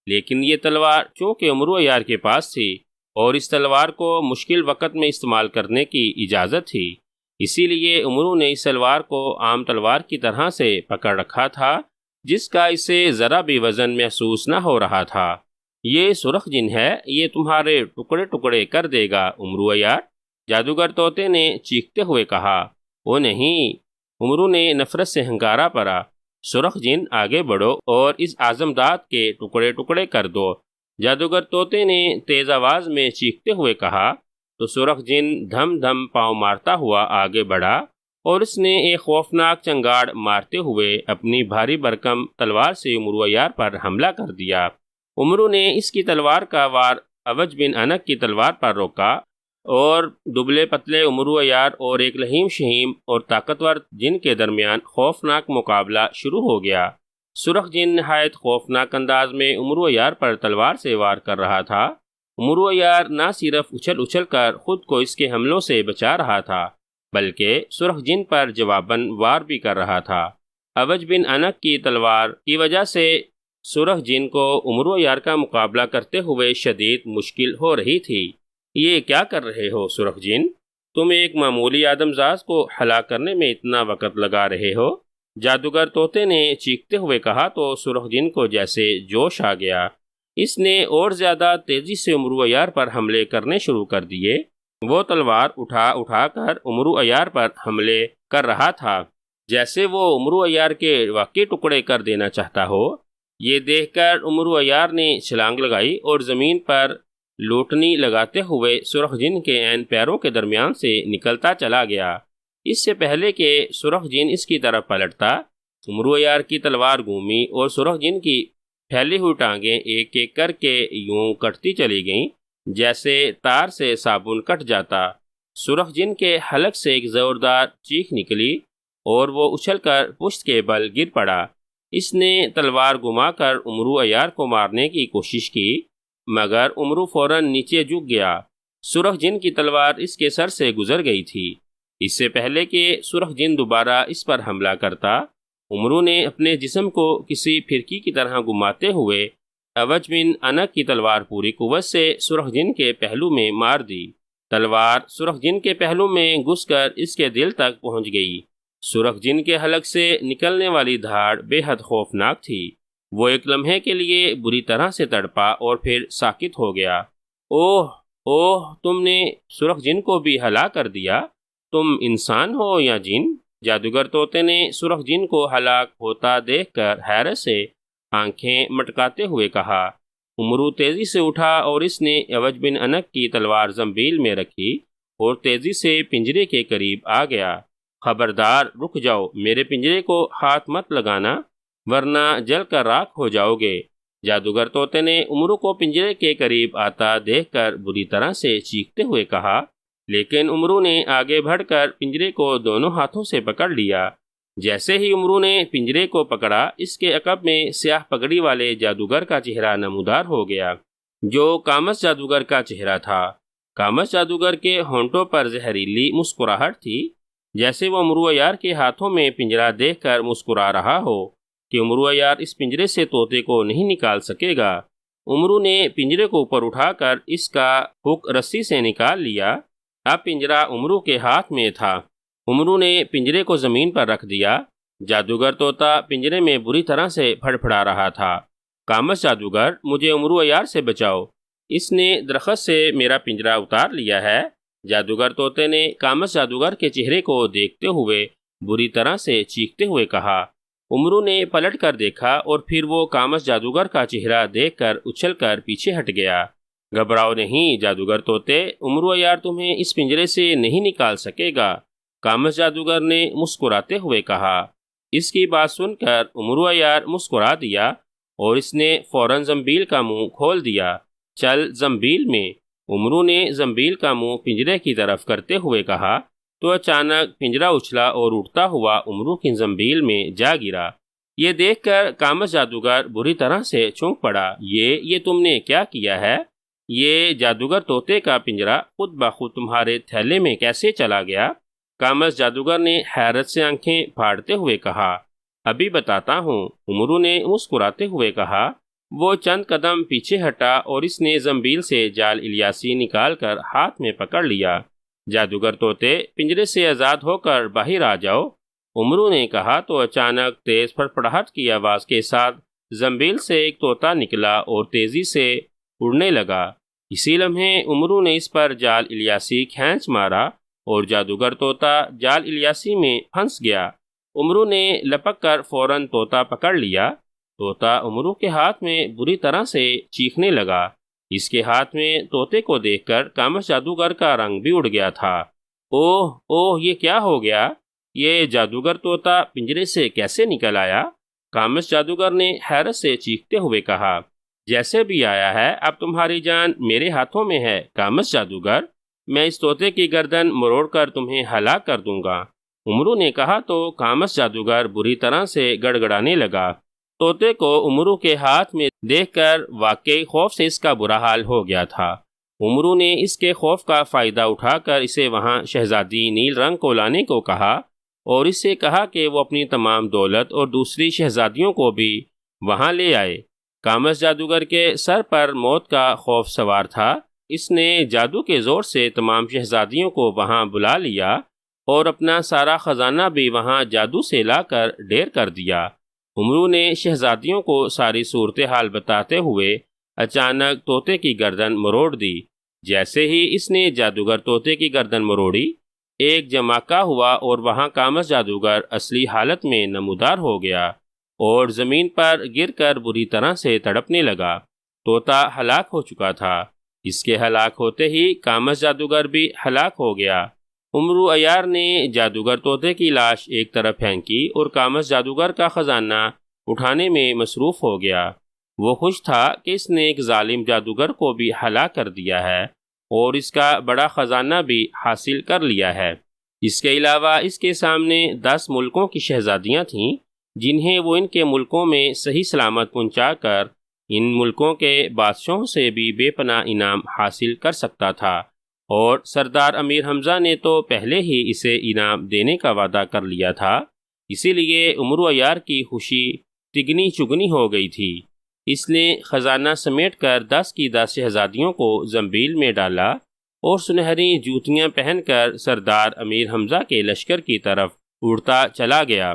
A: لیکن یہ تلوار چونکہ عمرو عیار کے پاس تھی اور اس تلوار کو مشکل وقت میں استعمال کرنے کی اجازت تھی، اسی لیے عمرو نے اس تلوار کو عام تلوار کی طرح سے پکڑ رکھا تھا جس کا اسے ذرا بھی وزن محسوس نہ ہو رہا تھا۔ یہ سرخ جن ہے، یہ تمہارے ٹکڑے ٹکڑے کر دے گا عمرو عیار، جادوگر طوطے نے چیختے ہوئے کہا۔ او نہیں، عمرو نے نفرت سے ہنکارا پڑا۔ سرخ جن، آگے بڑھو اور اس اعظم داد کے ٹکڑے ٹکڑے کر دو، جادوگر طوطے نے تیز آواز میں چیختے ہوئے کہا۔ تو سرخ جن دھم دھم پاؤں مارتا ہوا آگے بڑھا اور اس نے ایک خوفناک چنگاڑ مارتے ہوئے اپنی بھاری بھرکم تلوار سے عمرو عیار پر حملہ کر دیا۔ عمرو نے اس کی تلوار کا وار عوج بن عنق کی تلوار پر روکا اور دبلے پتلے عمرو عیار اور ایک لہیم شہیم اور طاقتور جن کے درمیان خوفناک مقابلہ شروع ہو گیا۔ سرخ جن نہایت خوفناک انداز میں امرو عیار پر تلوار سے وار کر رہا تھا۔ امرو عیار نہ صرف اچھل اچھل کر خود کو اس کے حملوں سے بچا رہا تھا بلکہ سرخ جن پر جواباً وار بھی کر رہا تھا۔ اوج بن انک کی تلوار کی وجہ سے سرخ جن کو امرو عیار کا مقابلہ کرتے ہوئے شدید مشکل ہو رہی تھی۔ یہ کیا کر رہے ہو سرخ جن؟ تم ایک معمولی آدمزاز کو ہلاک کرنے میں اتنا وقت لگا رہے ہو؟ جادوگر طوطے نے چیختے ہوئے کہا تو سرخ جن کو جیسے جوش آ گیا۔ اس نے اور زیادہ تیزی سے امرو عیار پر حملے کرنے شروع کر دیے۔ وہ تلوار اٹھا اٹھا کر امرو عیار پر حملے کر رہا تھا جیسے وہ امرو عیار کے واقعی ٹکڑے کر دینا چاہتا ہو۔ یہ دیکھ کر امرو عیار نے چھلانگ لگائی اور زمین پر لوٹنی لگاتے ہوئے سرخ جن کے عین پیروں کے درمیان سے نکلتا چلا گیا۔ اس سے پہلے کہ سرخ جن اس کی طرف پلٹتا، امرو عیار کی تلوار گھومی اور سرخ جن کی پھیلی ہوئی ٹانگیں ایک ایک کر کے یوں کٹتی چلی گئیں جیسے تار سے صابن کٹ جاتا۔ سرخ جن کے حلق سے ایک زوردار چیخ نکلی اور وہ اچھل کر پشت کے بل گر پڑا۔ اس نے تلوار گھما کر امرو عیار کو مارنے کی کوشش کی مگر امرو فوراً نیچے جھک گیا۔ سرخ جن کی تلوار اس کے سر سے گزر گئی تھی۔ اس سے پہلے کہ سرخ جن دوبارہ اس پر حملہ کرتا، امرو نے اپنے جسم کو کسی پھرکی کی طرح گھماتے ہوئے اوج بن انک کی تلوار پوری قوت سے سرخ جن کے پہلو میں مار دی۔ تلوار سرخ جن کے پہلو میں گھس کر اس کے دل تک پہنچ گئی۔ سرخ جن کے حلق سے نکلنے والی دھاڑ بے حد خوفناک تھی۔ وہ ایک لمحے کے لیے بری طرح سے تڑپا اور پھر ساکت ہو گیا۔ اوہ اوہ، تم نے سرخ جن کو بھی ہلاک کر دیا۔ تم انسان ہو یا جن؟ جادوگر طوطے نے سرخ جن کو ہلاک ہوتا دیکھ کر حیرت سے آنکھیں مٹکاتے ہوئے کہا۔ امرو تیزی سے اٹھا اور اس نے اوج بن انک کی تلوار زنبیل میں رکھی اور تیزی سے پنجرے کے قریب آ گیا۔ خبردار، رک جاؤ، میرے پنجرے کو ہاتھ مت لگانا ورنہ جل کر راکھ ہو جاؤ گے۔ جادوگر طوطے نے امرو کو پنجرے کے قریب آتا دیکھ کر بری طرح سے چیختے ہوئے کہا، لیکن امرو نے آگے بڑھ کر پنجرے کو دونوں ہاتھوں سے پکڑ لیا۔ جیسے ہی امرو نے پنجرے کو پکڑا، اس کے عقب میں سیاہ پگڑی والے جادوگر کا چہرہ نمودار ہو گیا جو کامس جادوگر کا چہرہ تھا۔ کامس جادوگر کے ہونٹوں پر زہریلی مسکراہٹ تھی، جیسے وہ امرو عیار کے ہاتھوں میں پنجرہ دیکھ کر مسکرا رہا ہو کہ امرو عیار اس پنجرے سے طوطے کو نہیں نکال سکے گا۔ امرو نے پنجرے کو اوپر اٹھا کر اس کا ہک رسی سے نکال لیا۔ اب پنجرہ امرو کے ہاتھ میں تھا۔ امرو نے پنجرے کو زمین پر رکھ دیا۔ جادوگر طوطا پنجرے میں بری طرح سے پھڑپھڑا رہا تھا۔ کامس جادوگر، مجھے امرو عیار سے بچاؤ، اس نے درخت سے میرا پنجرہ اتار لیا ہے۔ جادوگر طوطے نے کامس جادوگر کے چہرے کو دیکھتے ہوئے بری طرح سے چیختے ہوئے کہا۔ امرو نے پلٹ کر دیکھا اور پھر وہ کامس جادوگر کا چہرہ دیکھ کر اچھل کر پیچھے ہٹ گیا۔ گھبراؤ نہیں جادوگر طوطے، امرو عیار تمہیں اس پنجرے سے نہیں نکال سکے گا، کامس جادوگر نے مسکراتے ہوئے کہا۔ اس کی بات سن کر امرو عیار مسکرا دیا اور اس نے فوراً زنبیل کا منہ کھول دیا۔ چل زنبیل میں، امرو نے زنبیل کا منہ پنجرے کی طرف کرتے ہوئے کہا تو اچانک پنجرہ اچھلا اور اٹھتا ہوا امرو کی زنبیل میں جا گرا۔ یہ دیکھ کر کامس جادوگر بری طرح سے چونک پڑا۔ یہ تم نے کیا کیا ہے؟ یہ جادوگر طوطے کا پنجرہ خود بخود تمہارے تھیلے میں کیسے چلا گیا؟ کامس جادوگر نے حیرت سے آنکھیں پھاڑتے ہوئے کہا۔ ابھی بتاتا ہوں، امرو نے مسکراتے ہوئے کہا۔ وہ چند قدم پیچھے ہٹا اور اس نے زنبیل سے جال الیاسی نکال کر ہاتھ میں پکڑ لیا۔ جادوگر طوطے، پنجرے سے آزاد ہو کر باہر آ جاؤ، امرو نے کہا تو اچانک تیز پھڑپڑاہٹ کی آواز کے ساتھ زنبیل سے ایک طوطا نکلا اور تیزی سے اڑنے لگا۔ اسی لمحے امرو نے اس پر جال الیاسی کھینچ مارا اور جادوگر طوطا جال الیاسی میں پھنس گیا۔ امرو نے لپک کر فوراً طوطا پکڑ لیا۔ طوطا امرو کے ہاتھ میں بری طرح سے چیخنے لگا۔ اس کے ہاتھ میں طوطے کو دیکھ کر کامس جادوگر کا رنگ بھی اڑ گیا تھا۔ اوہ اوہ، یہ کیا ہو گیا؟ یہ جادوگر طوطا پنجرے سے کیسے نکل آیا؟ کامس جادوگر نے حیرت سے چیختے ہوئے کہا۔ جیسے بھی آیا ہے، اب تمہاری جان میرے ہاتھوں میں ہے کامس جادوگر، میں اس طوطے کی گردن مروڑ کر تمہیں ہلاک کر دوں گا۔ امرو نے کہا تو کامس جادوگر بری طرح سے گڑگڑانے لگا۔ طوطے کو امرو کے ہاتھ میں دیکھ کر واقعی خوف سے اس کا برا حال ہو گیا تھا۔ امرو نے اس کے خوف کا فائدہ اٹھا کر اسے وہاں شہزادی نیل رنگ کو لانے کو کہا اور اس سے کہا کہ وہ اپنی تمام دولت اور دوسری شہزادیوں کو بھی وہاں لے آئے۔ کامس جادوگر کے سر پر موت کا خوف سوار تھا۔ اس نے جادو کے زور سے تمام شہزادیوں کو وہاں بلا لیا اور اپنا سارا خزانہ بھی وہاں جادو سے لا کر ڈھیر کر دیا۔ امرو نے شہزادیوں کو ساری صورتحال بتاتے ہوئے اچانک طوطے کی گردن مروڑ دی۔ جیسے ہی اس نے جادوگر طوطے کی گردن مروڑی، ایک جماکہ ہوا اور وہاں کامس جادوگر اصلی حالت میں نمودار ہو گیا اور زمین پر گر کر بری طرح سے تڑپنے لگا۔ طوطا ہلاک ہو چکا تھا۔ اس کے ہلاک ہوتے ہی کامس جادوگر بھی ہلاک ہو گیا۔ امرو عیار نے جادوگر طوطے کی لاش ایک طرف پھینکی اور کامس جادوگر کا خزانہ اٹھانے میں مصروف ہو گیا۔ وہ خوش تھا کہ اس نے ایک ظالم جادوگر کو بھی ہلاک کر دیا ہے اور اس کا بڑا خزانہ بھی حاصل کر لیا ہے۔ اس کے علاوہ اس کے سامنے 10 ملکوں کی شہزادیاں تھیں جنہیں وہ ان کے ملکوں میں صحیح سلامت پہنچا کر ان ملکوں کے بادشاہوں سے بھی بے پناہ انعام حاصل کر سکتا تھا، اور سردار امیر حمزہ نے تو پہلے ہی اسے انعام دینے کا وعدہ کر لیا تھا۔ اسی لیے امرو عیار کی خوشی تگنی چگنی ہو گئی تھی۔ اس نے خزانہ سمیٹ کر 10 کی 10 شہزادیوں کو زنبیل میں ڈالا اور سنہری جوتیاں پہن کر سردار امیر حمزہ کے لشکر کی طرف اڑتا چلا گیا۔